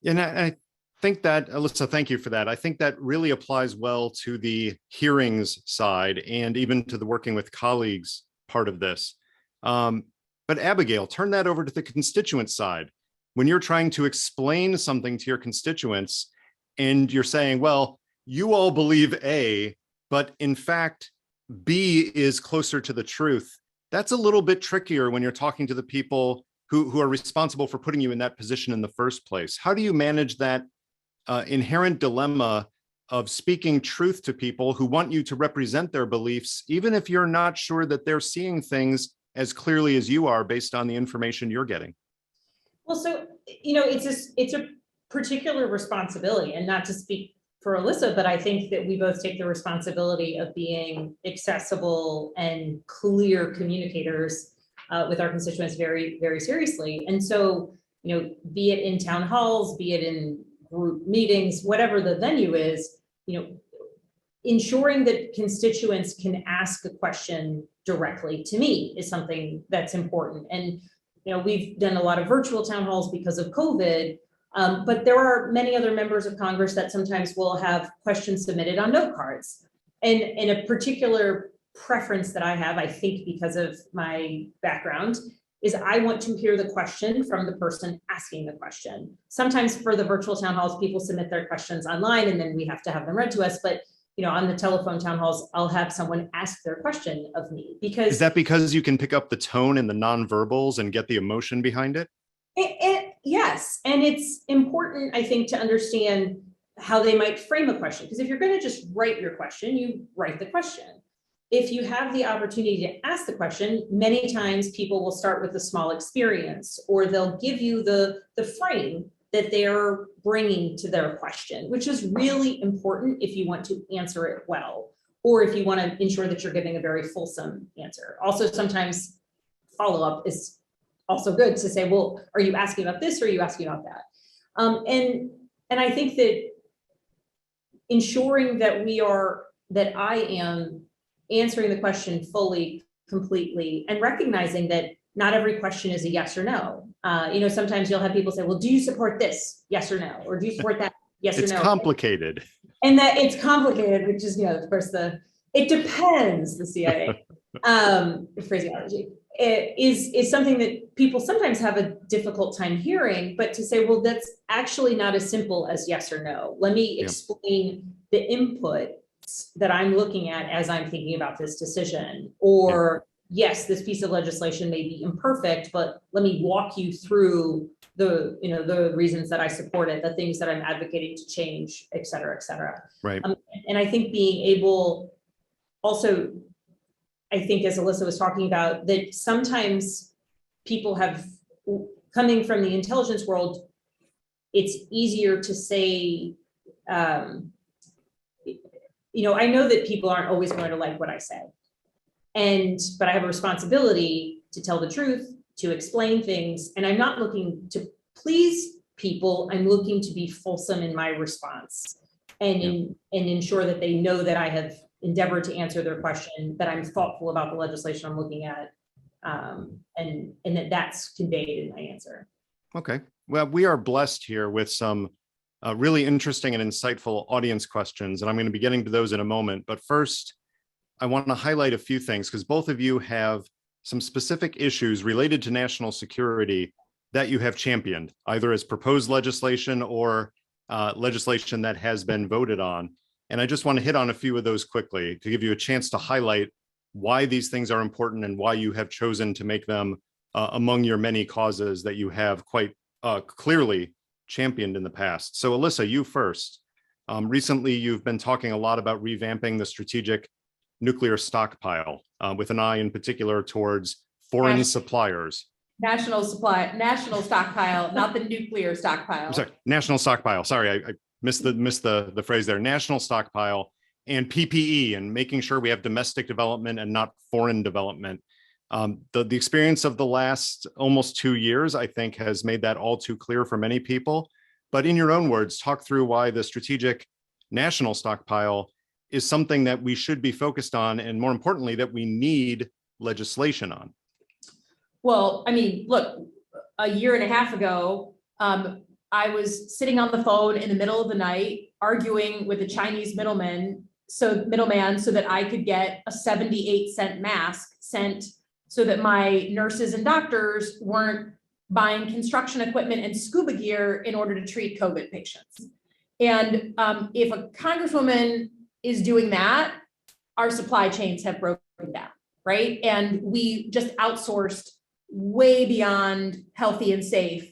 And I think that, Elissa, thank you for that. I think that really applies well to the hearings side and even to the working with colleagues part of this. But Abigail, turn that over to the constituent side. When you're trying to explain something to your constituents and you're saying, well, you all believe A, but in fact, B is closer to the truth. That's a little bit trickier when you're talking to the people who are responsible for putting you in that position in the first place. How do you manage that inherent dilemma of speaking truth to people who want you to represent their beliefs, even if you're not sure that they're seeing things as clearly as you are based on the information you're getting? Well, so, it's a particular responsibility, and not to speak for Elissa, but I think that we both take the responsibility of being accessible and clear communicators with our constituents very, very seriously. And so, be it in town halls, be it in group meetings, whatever the venue is, ensuring that constituents can ask a question directly to me is something that's important. And, we've done a lot of virtual town halls because of COVID, but there are many other members of Congress that sometimes will have questions submitted on note cards. And in a particular preference that I have, I think because of my background, is I want to hear the question from the person asking the question. Sometimes for the virtual town halls, people submit their questions online and then we have to have them read to us. But on the telephone town halls, I'll have someone ask their question of me because— Is that because you can pick up the tone and the nonverbals and get the emotion behind it? Yes, and it's important, I think, to understand how they might frame a question. Because if you're going to just write your question, you write the question. If you have the opportunity to ask the question, many times people will start with a small experience, or they'll give you the frame that they're bringing to their question, which is really important if you want to answer it well, or if you want to ensure that you're giving a very fulsome answer. Also, sometimes follow-up is also good to say, well, are you asking about this or are you asking about that? And I think that ensuring that I am answering the question fully, completely, and recognizing that not every question is a yes or no. Sometimes you'll have people say, well, do you support this? Yes or no? Or do you support that? Yes or no? It's complicated. And that it's complicated, which is, of course, it depends, the CIA phraseology. It is something that people sometimes have a difficult time hearing, but to say, well, that's actually not as simple as yes or no. Let me explain the input that I'm looking at as I'm thinking about this decision. Or yes, this piece of legislation may be imperfect, but let me walk you through the reasons that I support it, the things that I'm advocating to change, et cetera, et cetera. Right. And I think being able also, I think as Elissa was talking about, that sometimes people have, coming from the intelligence world, it's easier to say, I know that people aren't always going to like what I say. But I have a responsibility to tell the truth, to explain things, and I'm not looking to please people. I'm looking to be fulsome in my response and ensure that they know that I have endeavored to answer their question, that I'm thoughtful about the legislation I'm looking at, and that's conveyed in my answer. Okay. Well, we are blessed here with some really interesting and insightful audience questions, and I'm going to be getting to those in a moment. But first, I want to highlight a few things because both of you have some specific issues related to national security that you have championed, either as proposed legislation or legislation that has been voted on. And I just want to hit on a few of those quickly to give you a chance to highlight why these things are important and why you have chosen to make them among your many causes that you have quite clearly championed in the past. So Elissa, you first. Recently, you've been talking a lot about revamping the strategic nuclear stockpile with an eye in particular towards foreign suppliers. National stockpile, not the nuclear stockpile. I'm sorry, national stockpile. Sorry, missed the phrase there, national stockpile, and PPE, and making sure we have domestic development and not foreign development. The experience of the last almost 2 years, I think, has made that all too clear for many people. But in your own words, talk through why the strategic national stockpile is something that we should be focused on, and more importantly, that we need legislation on. Well, I mean, look, a year and a half ago, I was sitting on the phone in the middle of the night arguing with a Chinese middleman so that I could get a 78-cent mask sent so that my nurses and doctors weren't buying construction equipment and scuba gear in order to treat COVID patients. And if a congresswoman is doing that, our supply chains have broken down, right? And we just outsourced way beyond healthy and safe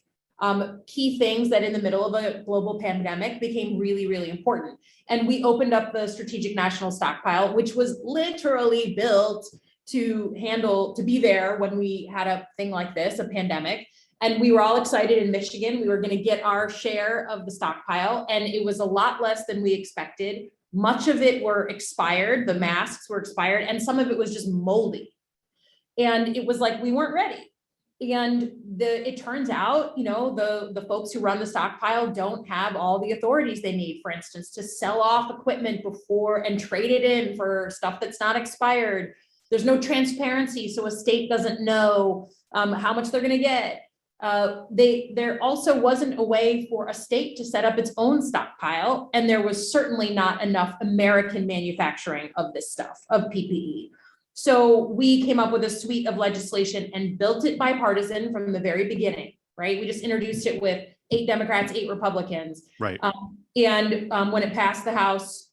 key things that in the middle of a global pandemic became really, really important. And we opened up the strategic national stockpile, which was literally built to be there when we had a thing like this, a pandemic. And we were all excited in Michigan. We were going to get our share of the stockpile, and it was a lot less than we expected. Much of it were expired, the masks were expired, and some of it was just moldy. And it was like, we weren't ready. And it turns out, the folks who run the stockpile don't have all the authorities they need, for instance, to sell off equipment before and trade it in for stuff that's not expired. There's no transparency, so a state doesn't know how much they're going to get. There also wasn't a way for a state to set up its own stockpile, and there was certainly not enough American manufacturing of this stuff, of PPE. So we came up with a suite of legislation and built it bipartisan from the very beginning, right? We just introduced it with 8 Democrats, 8 Republicans. Right. When it passed the House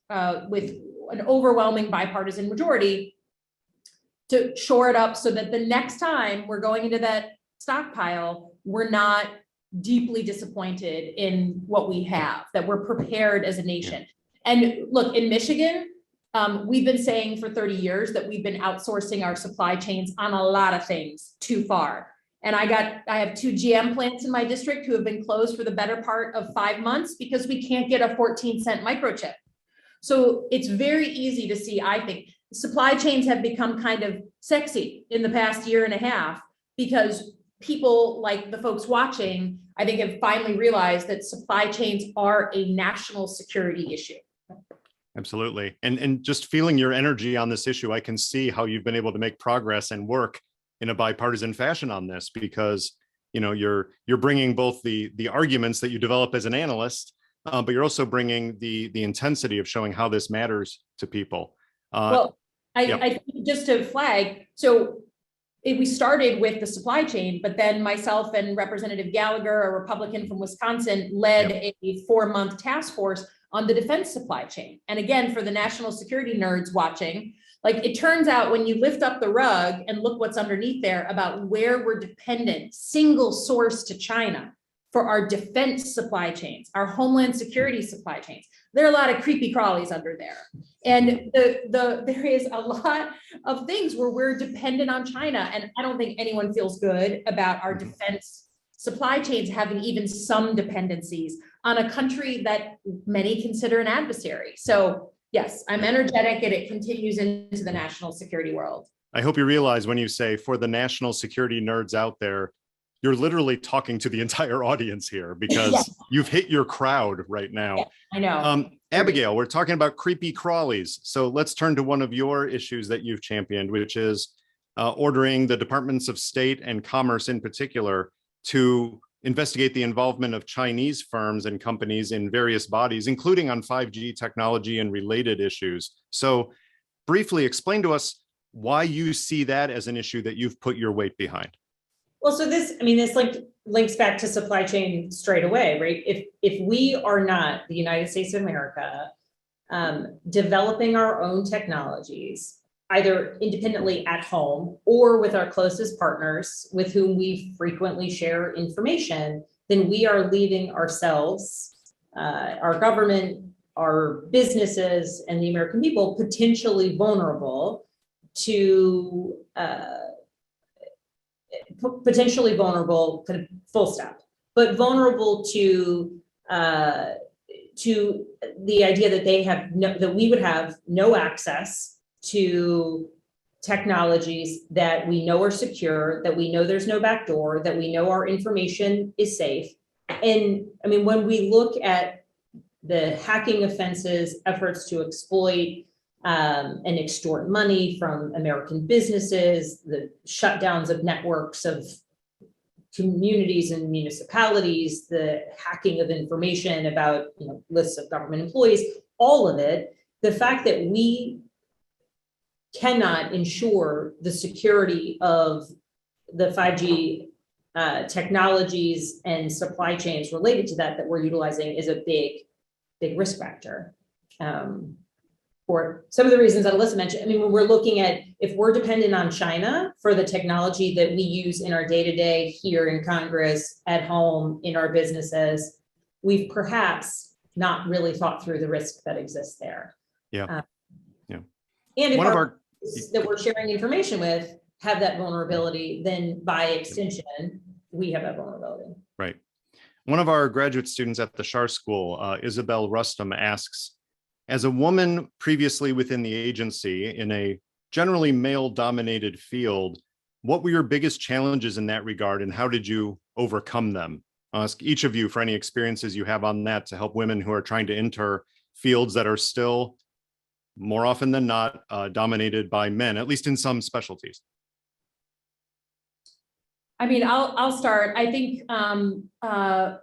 with an overwhelming bipartisan majority, to shore it up so that the next time we're going into that stockpile, we're not deeply disappointed in what we have, that we're prepared as a nation. And look, in Michigan, we've been saying for 30 years that we've been outsourcing our supply chains on a lot of things too far. And I have 2 GM plants in my district who have been closed for the better part of 5 months because we can't get a 14-cent microchip. So it's very easy to see, I think, supply chains have become kind of sexy in the past year and a half because people like the folks watching, I think, have finally realized that supply chains are a national security issue. Absolutely. And just feeling your energy on this issue, I can see how you've been able to make progress and work in a bipartisan fashion on this, because you're bringing both the arguments that you develop as an analyst, but you're also bringing the intensity of showing how this matters to people. I think just to flag, we started with the supply chain, but then myself and Representative Gallagher, a Republican from Wisconsin, led a 4-month task force on the defense supply chain. And again, for the national security nerds watching, it turns out when you lift up the rug and look what's underneath there about where we're dependent, single source to China for our defense supply chains, our homeland security supply chains, there are a lot of creepy crawlies under there. And there is a lot of things where we're dependent on China. And I don't think anyone feels good about our defense supply chains having even some dependencies on a country that many consider an adversary. So yes, I'm energetic, and it continues into the national security world. I hope you realize when you say for the national security nerds out there, you're literally talking to the entire audience here, because you've hit your crowd right now. Yeah, I know. Abigail, we're talking about creepy crawlies. So let's turn to one of your issues that you've championed, which is ordering the Departments of State and Commerce in particular to investigate the involvement of Chinese firms and companies in various bodies, including on 5G technology and related issues. So briefly explain to us why you see that as an issue that you've put your weight behind. Well, so this links back to supply chain straight away, right? If we are not, the United States of America, developing our own technologies, either independently at home or with our closest partners with whom we frequently share information, then we are leaving ourselves, our government, our businesses, and the American people potentially vulnerable to full stop, but vulnerable to to the idea that that we would have no access to technologies that we know are secure, that we know there's no backdoor, that we know our information is safe. And I mean, when we look at the hacking offenses, efforts to exploit and extort money from American businesses, the shutdowns of networks of communities and municipalities, the hacking of information about lists of government employees, all of it, the fact that we cannot ensure the security of the 5G technologies and supply chains related to that we're utilizing is a big risk factor. For some of the reasons that Elissa mentioned, I mean, when we're looking at, if we're dependent on China for the technology that we use in our day-to-day here in Congress, at home, in our businesses, we've perhaps not really thought through the risk that exists there. Yeah. And if One of our that we're sharing information with have that vulnerability, then by extension, we have that vulnerability. Right. One of our graduate students at the Schar School, Isabel Rustum, asks, as a woman previously within the agency in a generally male-dominated field, what were your biggest challenges in that regard, and how did you overcome them? I'll ask each of you for any experiences you have on that to help women who are trying to enter fields that are still, more often than not, dominated by men, at least in some specialties. I mean, I'll start. I think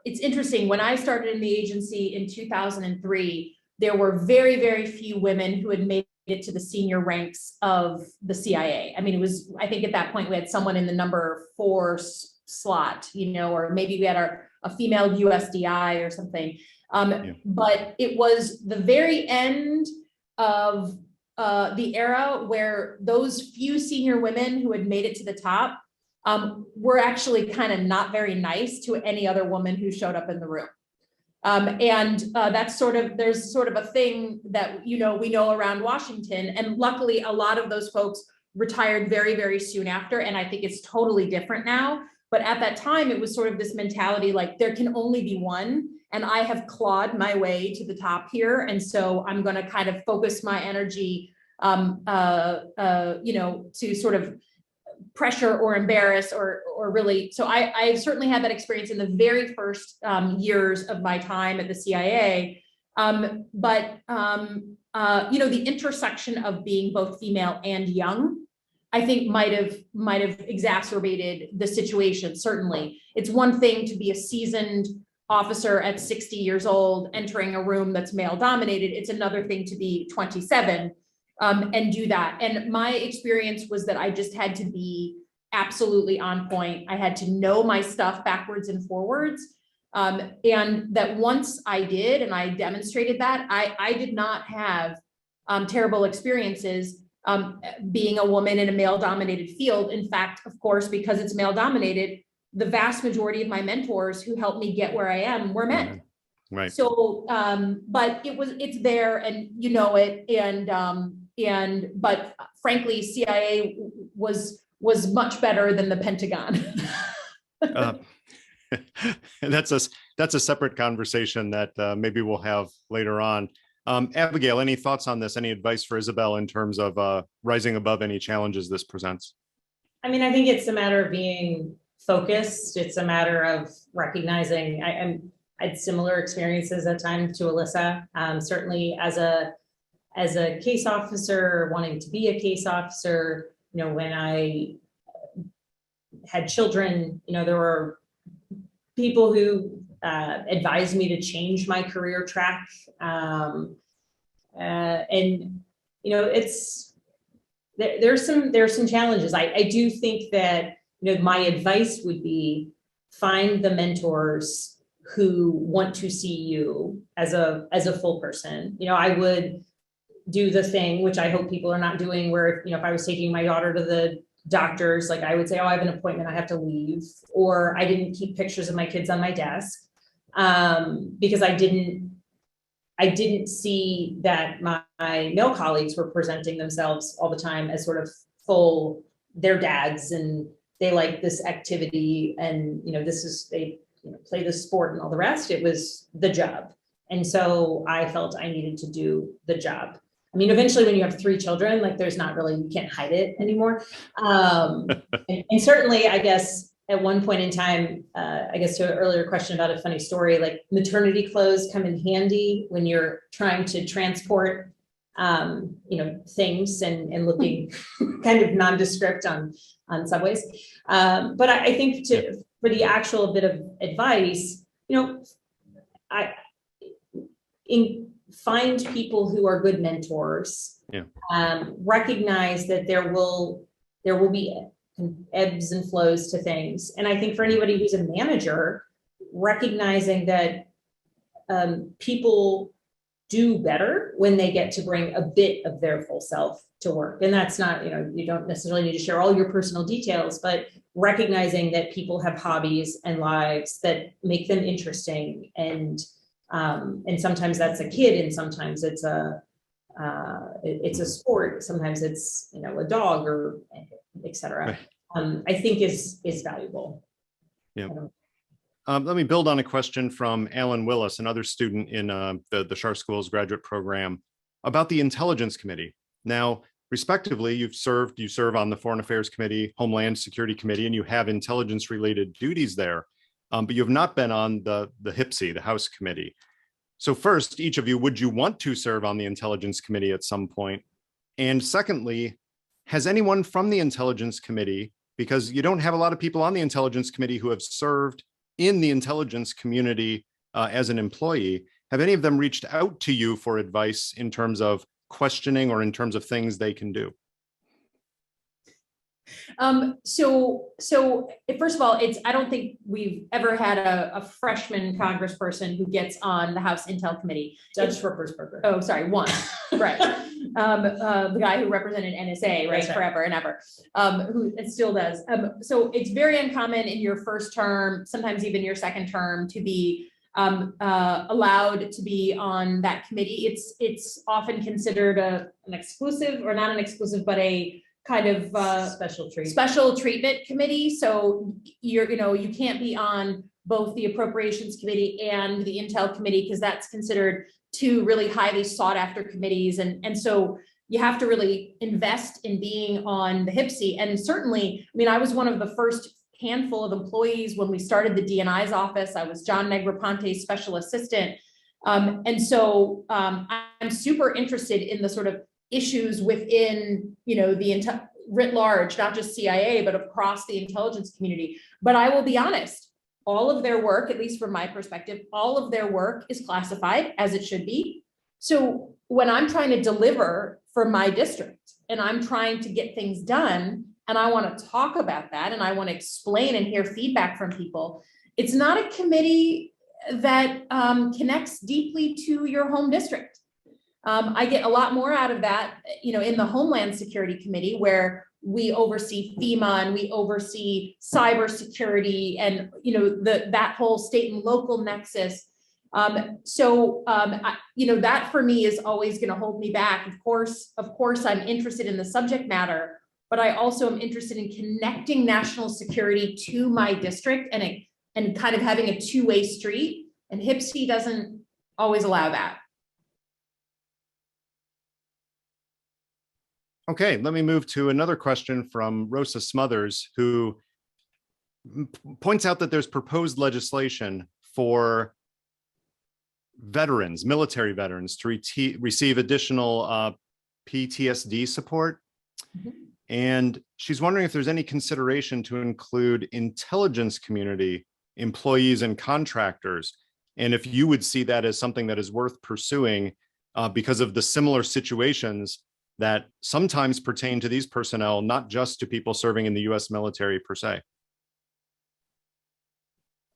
it's interesting. When I started in the agency in 2003, there were very, very few women who had made it to the senior ranks of the CIA. I mean, it was, I think at that point we had someone in the number 4 slot, or maybe we had a female USDI or something. But it was the very end of the era where those few senior women who had made it to the top were actually kind of not very nice to any other woman who showed up in the room. That's there's sort of a thing that, we know around Washington, and luckily a lot of those folks retired very, very soon after. And I think it's totally different now. But at that time, it was sort of this mentality, like there can only be one, and I have clawed my way to the top here. And so I'm going to kind of focus my energy, to sort of pressure or embarrass or really. So I certainly had that experience in the very first years of my time at the CIA. The intersection of being both female and young, I think might have exacerbated the situation. Certainly, it's one thing to be a seasoned officer at 60 years old entering a room that's male dominated. It's another thing to be 27 and do that. And my experience was that I just had to be absolutely on point. I had to know my stuff backwards and forwards. And that once I did, and I demonstrated that, I did not have terrible experiences being a woman in a male dominated field. In fact, of course, because it's male dominated, the vast majority of my mentors who helped me get where I am were men. Right. So, but it's there, and it, but frankly, CIA was much better than the Pentagon. And that's a separate conversation that maybe we'll have later on. Abigail, any thoughts on this? Any advice for Isabel in terms of rising above any challenges this presents? I mean, I think it's a matter of being focused. It's a matter of recognizing. I had similar experiences at times to Elissa. Certainly, as a case officer, wanting to be a case officer, when I had children, there were people who advised me to change my career track. There's some challenges. I do think that, my advice would be find the mentors who want to see you as a full person. I would do the thing, which I hope people are not doing, where, if I was taking my daughter to the doctors, like I would say, oh, I have an appointment, I have to leave, or I didn't keep pictures of my kids on my desk because I didn't see that my male colleagues were presenting themselves all the time as sort of full, they're dads and they like this activity and, they play this sport and all the rest. It was the job. And so I felt I needed to do the job. I mean, eventually when you have 3 children, like there's not really, you can't hide it anymore. And certainly, I guess at one point in time, I guess to an earlier question about a funny story, like maternity clothes come in handy when you're trying to transport, things and looking kind of nondescript on subways. But I think for the actual bit of advice, find people who are good mentors. Recognize that there will be ebbs and flows to things. And I think for anybody who's a manager, recognizing that people do better when they get to bring a bit of their full self to work. And that's not, you don't necessarily need to share all your personal details, but recognizing that people have hobbies and lives that make them interesting. And sometimes that's a kid, and sometimes it's a sport. Sometimes it's, a dog, or et cetera. I think is valuable. Yeah. Let me build on a question from Alan Willis, another student in the Shar School's graduate program, about the Intelligence Committee. Now, respectively, you serve on the Foreign Affairs Committee, Homeland Security Committee, and you have intelligence-related duties there, but you have not been on the HPSC, the House Committee. So first, each of you, would you want to serve on the Intelligence Committee at some point? And secondly, has anyone from the Intelligence Committee, because you don't have a lot of people on the Intelligence Committee who have served in the intelligence community as an employee, have any of them reached out to you for advice in terms of questioning or in terms of things they can do? So first of all, I don't think we've ever had a freshman congressperson who gets on the House Intel Committee. Judge Schwartzberger. Oh, sorry, one, right. The guy who represented NSA, right, forever and ever, who it still does. So it's very uncommon in your first term, sometimes even your second term, to be allowed to be on that committee. It's often considered an exclusive, or not an exclusive, but a kind of special treatment committee. So you can't be on both the Appropriations Committee and the Intel Committee, because that's considered 2 really highly sought after committees. And so you have to really invest in being on the HPSC. And certainly, I was one of the first handful of employees when we started the DNI's office. I was John Negroponte's special assistant. And so I'm super interested in the sort of issues within, the writ large, not just CIA, but across the intelligence community. But I will be honest, all of their work, at least from my perspective, all of their work is classified, as it should be. So when I'm trying to deliver for my district and I'm trying to get things done, and I want to talk about that, and I want to explain and hear feedback from people, it's not a committee that connects deeply to your home district. I get a lot more out of that, in the Homeland Security Committee, where we oversee FEMA and we oversee cybersecurity and, that whole state and local nexus. That for me is always going to hold me back. Of course, I'm interested in the subject matter, but I also am interested in connecting national security to my district and kind of having a 2-way street. And HPSC doesn't always allow that. Okay, let me move to another question from Rosa Smothers, who points out that there's proposed legislation for veterans, military veterans, to receive additional PTSD support. Mm-hmm. And she's wondering if there's any consideration to include intelligence community employees and contractors, and if you would see that as something that is worth pursuing because of the similar situations that sometimes pertain to these personnel, not just to people serving in the US military per se.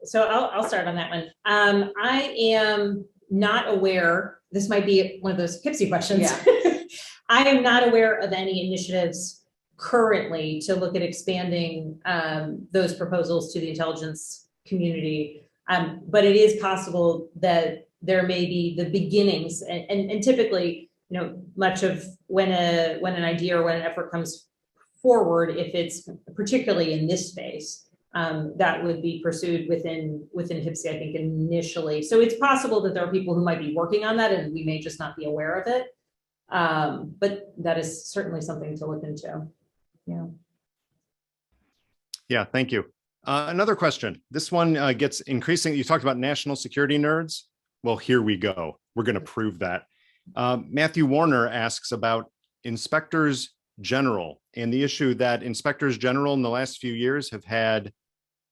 So I'll start on that one. I am not aware, this might be one of those HPSC questions. Yeah. I am not aware of any initiatives currently to look at expanding those proposals to the intelligence community. But it is possible that there may be the beginnings, and typically, much of when an idea or when an effort comes forward, if it's particularly in this space, that would be pursued within HPSI, I think, initially. So it's possible that there are people who might be working on that and we may just not be aware of it. But that is certainly something to look into. Yeah. Yeah, thank you. Another question. This one gets increasing. You talked about national security nerds. Well, here we go. We're going to prove that. Matthew Warner asks about inspectors general and the issue that inspectors general in the last few years have had,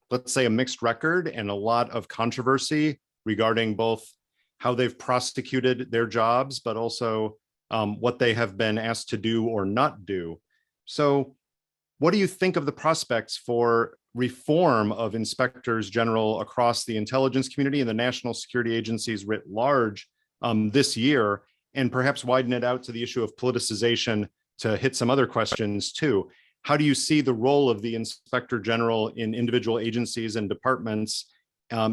let's say, a mixed record and a lot of controversy regarding both how they've prosecuted their jobs, but also what they have been asked to do or not do. So what do you think of the prospects for reform of inspectors general across the intelligence community and the national security agencies writ large this year, and perhaps widen it out to the issue of politicization to hit some other questions too? How do you see the role of the inspector general in individual agencies and departments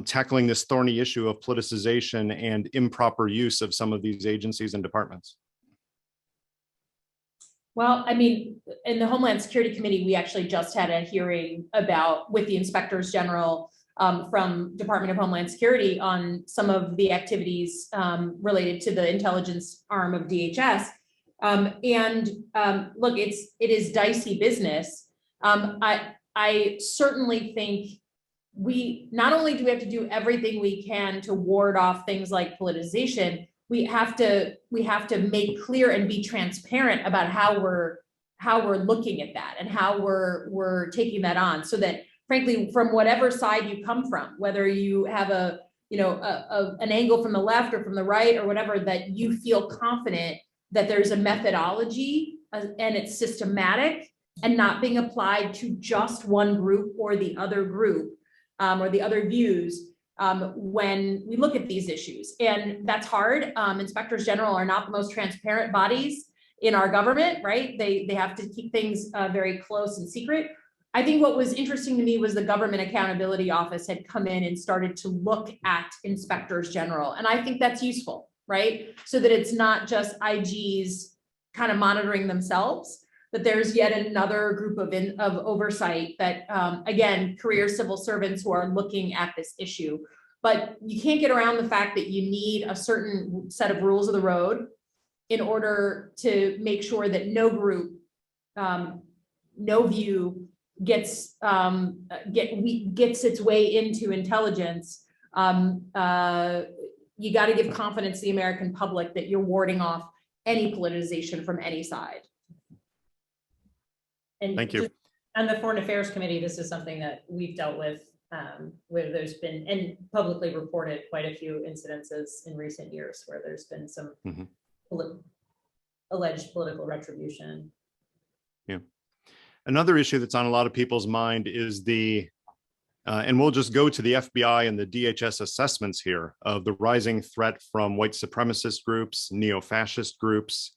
tackling this thorny issue of politicization and improper use of some of these agencies and departments? Well, I mean, in the Homeland Security Committee, we actually just had a hearing with the inspectors general from Department of Homeland Security on some of the activities related to the intelligence arm of DHS. Look, it is dicey business. I certainly think not only do we have to do everything we can to ward off things like politicization, we have to make clear and be transparent about how we're looking at that and how we're taking that on, so that frankly, from whatever side you come from, whether you have an angle from the left or from the right or whatever, that you feel confident that there's a methodology and it's systematic and not being applied to just one group or the other group or the other views when we look at these issues. And that's hard. Inspectors general are not the most transparent bodies in our government, right? They have to keep things very close and secret. I think what was interesting to me was the Government Accountability Office had come in and started to look at inspectors general. And I think that's useful, right? So that it's not just IGs kind of monitoring themselves, that there's yet another group of oversight that, again, career civil servants who are looking at this issue. But you can't get around the fact that you need a certain set of rules of the road in order to make sure that no group, no view gets its way into intelligence. You got to give confidence to the American public that you're warding off any politicization from any side. And thank you. On the Foreign Affairs Committee, this is something that we've dealt with, where there's been, and publicly reported, quite a few incidences in recent years where there's been some alleged political retribution. Yeah. Another issue that's on a lot of people's mind is and we'll just go to the FBI and the DHS assessments here of the rising threat from white supremacist groups, neo-fascist groups.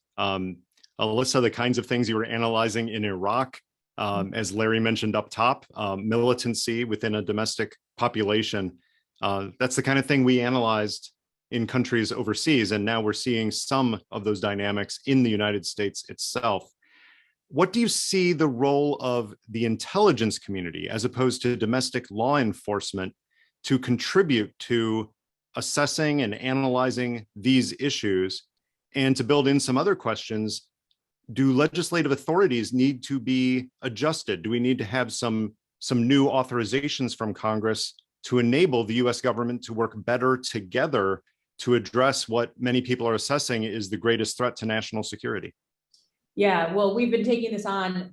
Alyssa, the kinds of things you were analyzing in Iraq, as Larry mentioned up top, militancy within a domestic population. That's the kind of thing we analyzed in countries overseas, and now we're seeing some of those dynamics in the United States itself. What do you see the role of the intelligence community as opposed to domestic law enforcement to contribute to assessing and analyzing these issues? And to build in some other questions, do legislative authorities need to be adjusted? Do we need to have some new authorizations from Congress to enable the US government to work better together to address what many people are assessing is the greatest threat to national security? Yeah, well, we've been taking this on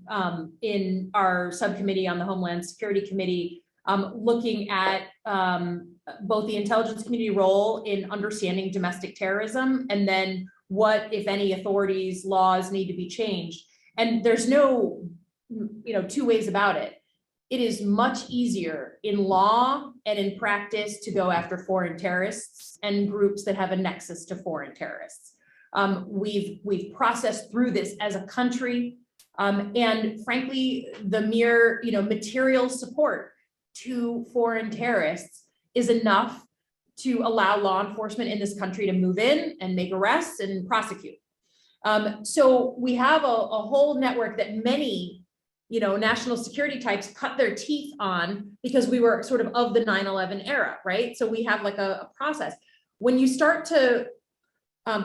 in our subcommittee on the Homeland Security Committee, looking at both the intelligence community role in understanding domestic terrorism, and then what, if any, authorities, laws need to be changed. And there's no, two ways about it. It is much easier in law and in practice to go after foreign terrorists and groups that have a nexus to foreign terrorists. We've processed through this as a country, and frankly, the mere material support to foreign terrorists is enough to allow law enforcement in this country to move in and make arrests and prosecute. So we have a whole network that many national security types cut their teeth on because we were sort of the 9/11 era, right? So we have like a process. When you start to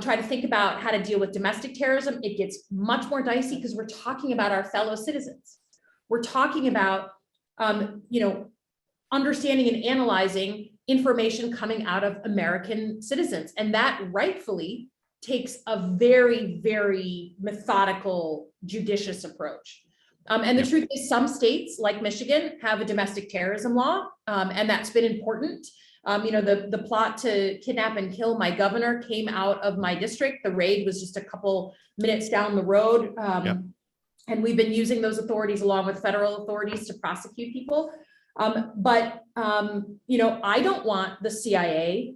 try to think about how to deal with domestic terrorism, it gets much more dicey because we're talking about our fellow citizens. We're talking about, understanding and analyzing information coming out of American citizens. And that rightfully takes a very, very methodical, judicious approach. And the truth is some states like Michigan have a domestic terrorism law, and that's been important. The plot to kidnap and kill my governor came out of my district. The raid was just a couple minutes down the road. And we've been using those authorities along with federal authorities to prosecute people. But I don't want the CIA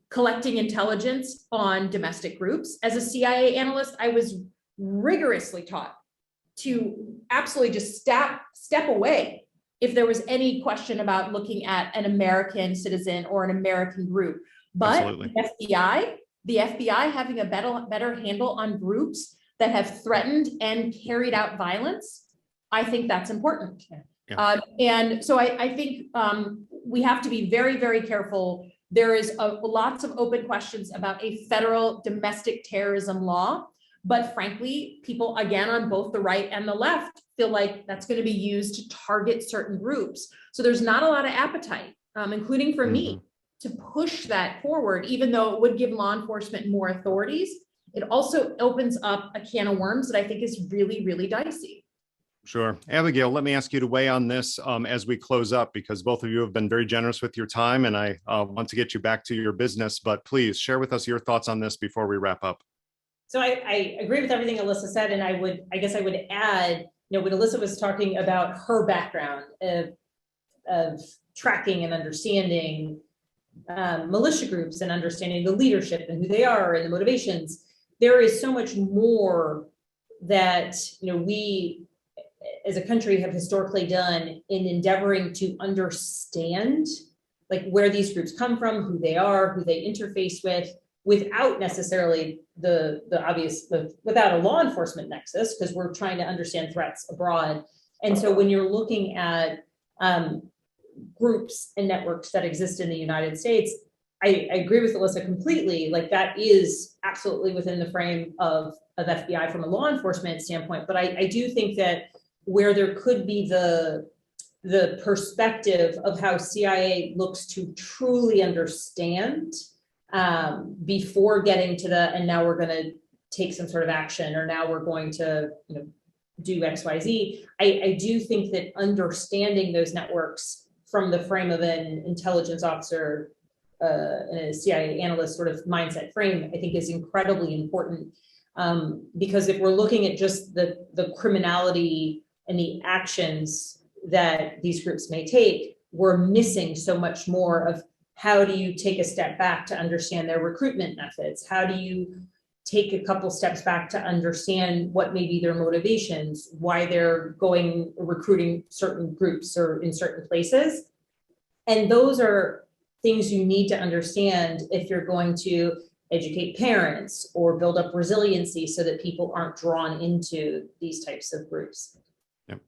collecting intelligence on domestic groups. As a CIA analyst, I was rigorously taught to absolutely just step away if there was any question about looking at an American citizen or an American group. But Absolutely. the FBI having a better handle on groups that have threatened and carried out violence, I think that's important. Yeah. And so I think we have to be very, very careful. There is lots of open questions about a federal domestic terrorism law. But frankly, people, again, on both the right and the left, feel like that's going to be used to target certain groups. So there's not a lot of appetite, including for me, to push that forward, even though it would give law enforcement more authorities. It also opens up a can of worms that I think is really, really dicey. Sure. Abigail, let me ask you to weigh on this as we close up, because both of you have been very generous with your time, and I want to get you back to your business, but please share with us your thoughts on this before we wrap up. So I agree with everything Elissa said, and I guess I would add, when Elissa was talking about her background of tracking and understanding militia groups and understanding the leadership and who they are and the motivations, there is so much more that we as a country have historically done in endeavoring to understand like where these groups come from, who they are, who they interface with, without necessarily the obvious, without a law enforcement nexus, because we're trying to understand threats abroad. And so when you're looking at groups and networks that exist in the United States, I agree with Elissa completely. Like that is absolutely within the frame of FBI from a law enforcement standpoint. But I do think that where there could be the perspective of how CIA looks to truly understand before getting to and now we're going to take some sort of action, or now we're going to do XYZ. I do think that understanding those networks from the frame of an intelligence officer and a CIA analyst sort of mindset frame, I think is incredibly important. Because if we're looking at just the criminality and the actions that these groups may take, we're missing so much more of how do you take a step back to understand their recruitment methods? How do you take a couple steps back to understand what may be their motivations, why they're recruiting certain groups or in certain places? And those are things you need to understand if you're going to educate parents or build up resiliency so that people aren't drawn into these types of groups. Yep.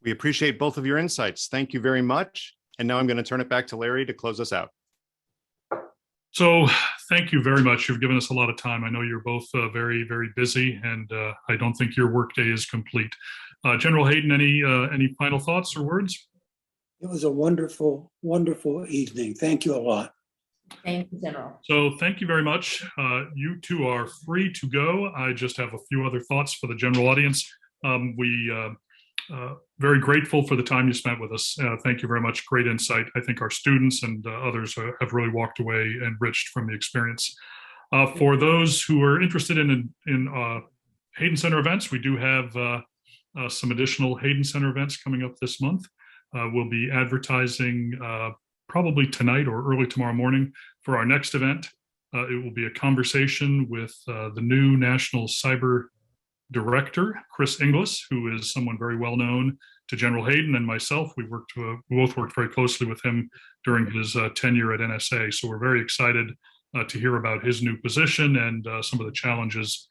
We appreciate both of your insights. Thank you very much. And now I'm going to turn it back to Larry to close us out. So thank you very much. You've given us a lot of time. I know you're both very, very busy, and I don't think your workday is complete. General Hayden, any final thoughts or words? It was a wonderful, wonderful evening. Thank you a lot. Thank you, General. So thank you very much. You two are free to go. I just have a few other thoughts for the general audience. Very grateful for the time you spent with us. Thank you very much. Great insight. I think our students and others have really walked away enriched from the experience. For those who are interested in Hayden Center events, we do have some additional Hayden Center events coming up this month. We'll be advertising probably tonight or early tomorrow morning for our next event. It will be a conversation with the new National Cyber Director, Chris Inglis, who is someone very well known to General Hayden and myself. We both worked very closely with him during his tenure at NSA. So we're very excited to hear about his new position and some of the challenges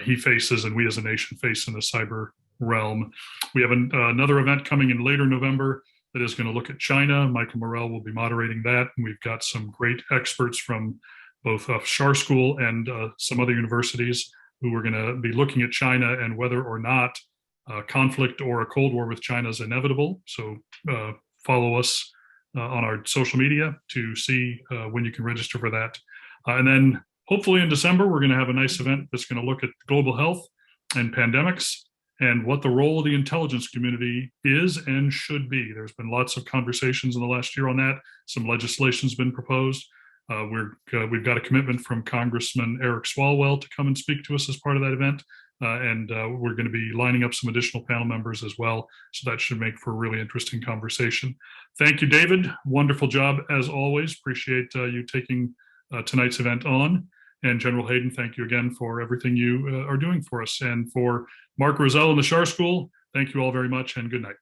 he faces and we as a nation face in the cyber realm. We have another event coming in later November that is going to look at China. Michael Morrell will be moderating that. And we've got some great experts from both Schar School and some other universities who are going to be looking at China and whether or not conflict or a Cold War with China is inevitable. So follow us on our social media to see when you can register for that. And then hopefully in December, we're going to have a nice event that's going to look at global health and pandemics and what the role of the intelligence community is and should be. There's been lots of conversations in the last year on that. Some legislation's been proposed. We've got a commitment from Congressman Eric Swalwell to come and speak to us as part of that event. And we're going to be lining up some additional panel members as well. So that should make for a really interesting conversation. Thank you, David. Wonderful job as always. Appreciate you taking tonight's event on. And General Hayden, thank you again for everything you are doing for us. And for Mark Rozelle and the Schar School, thank you all very much and good night.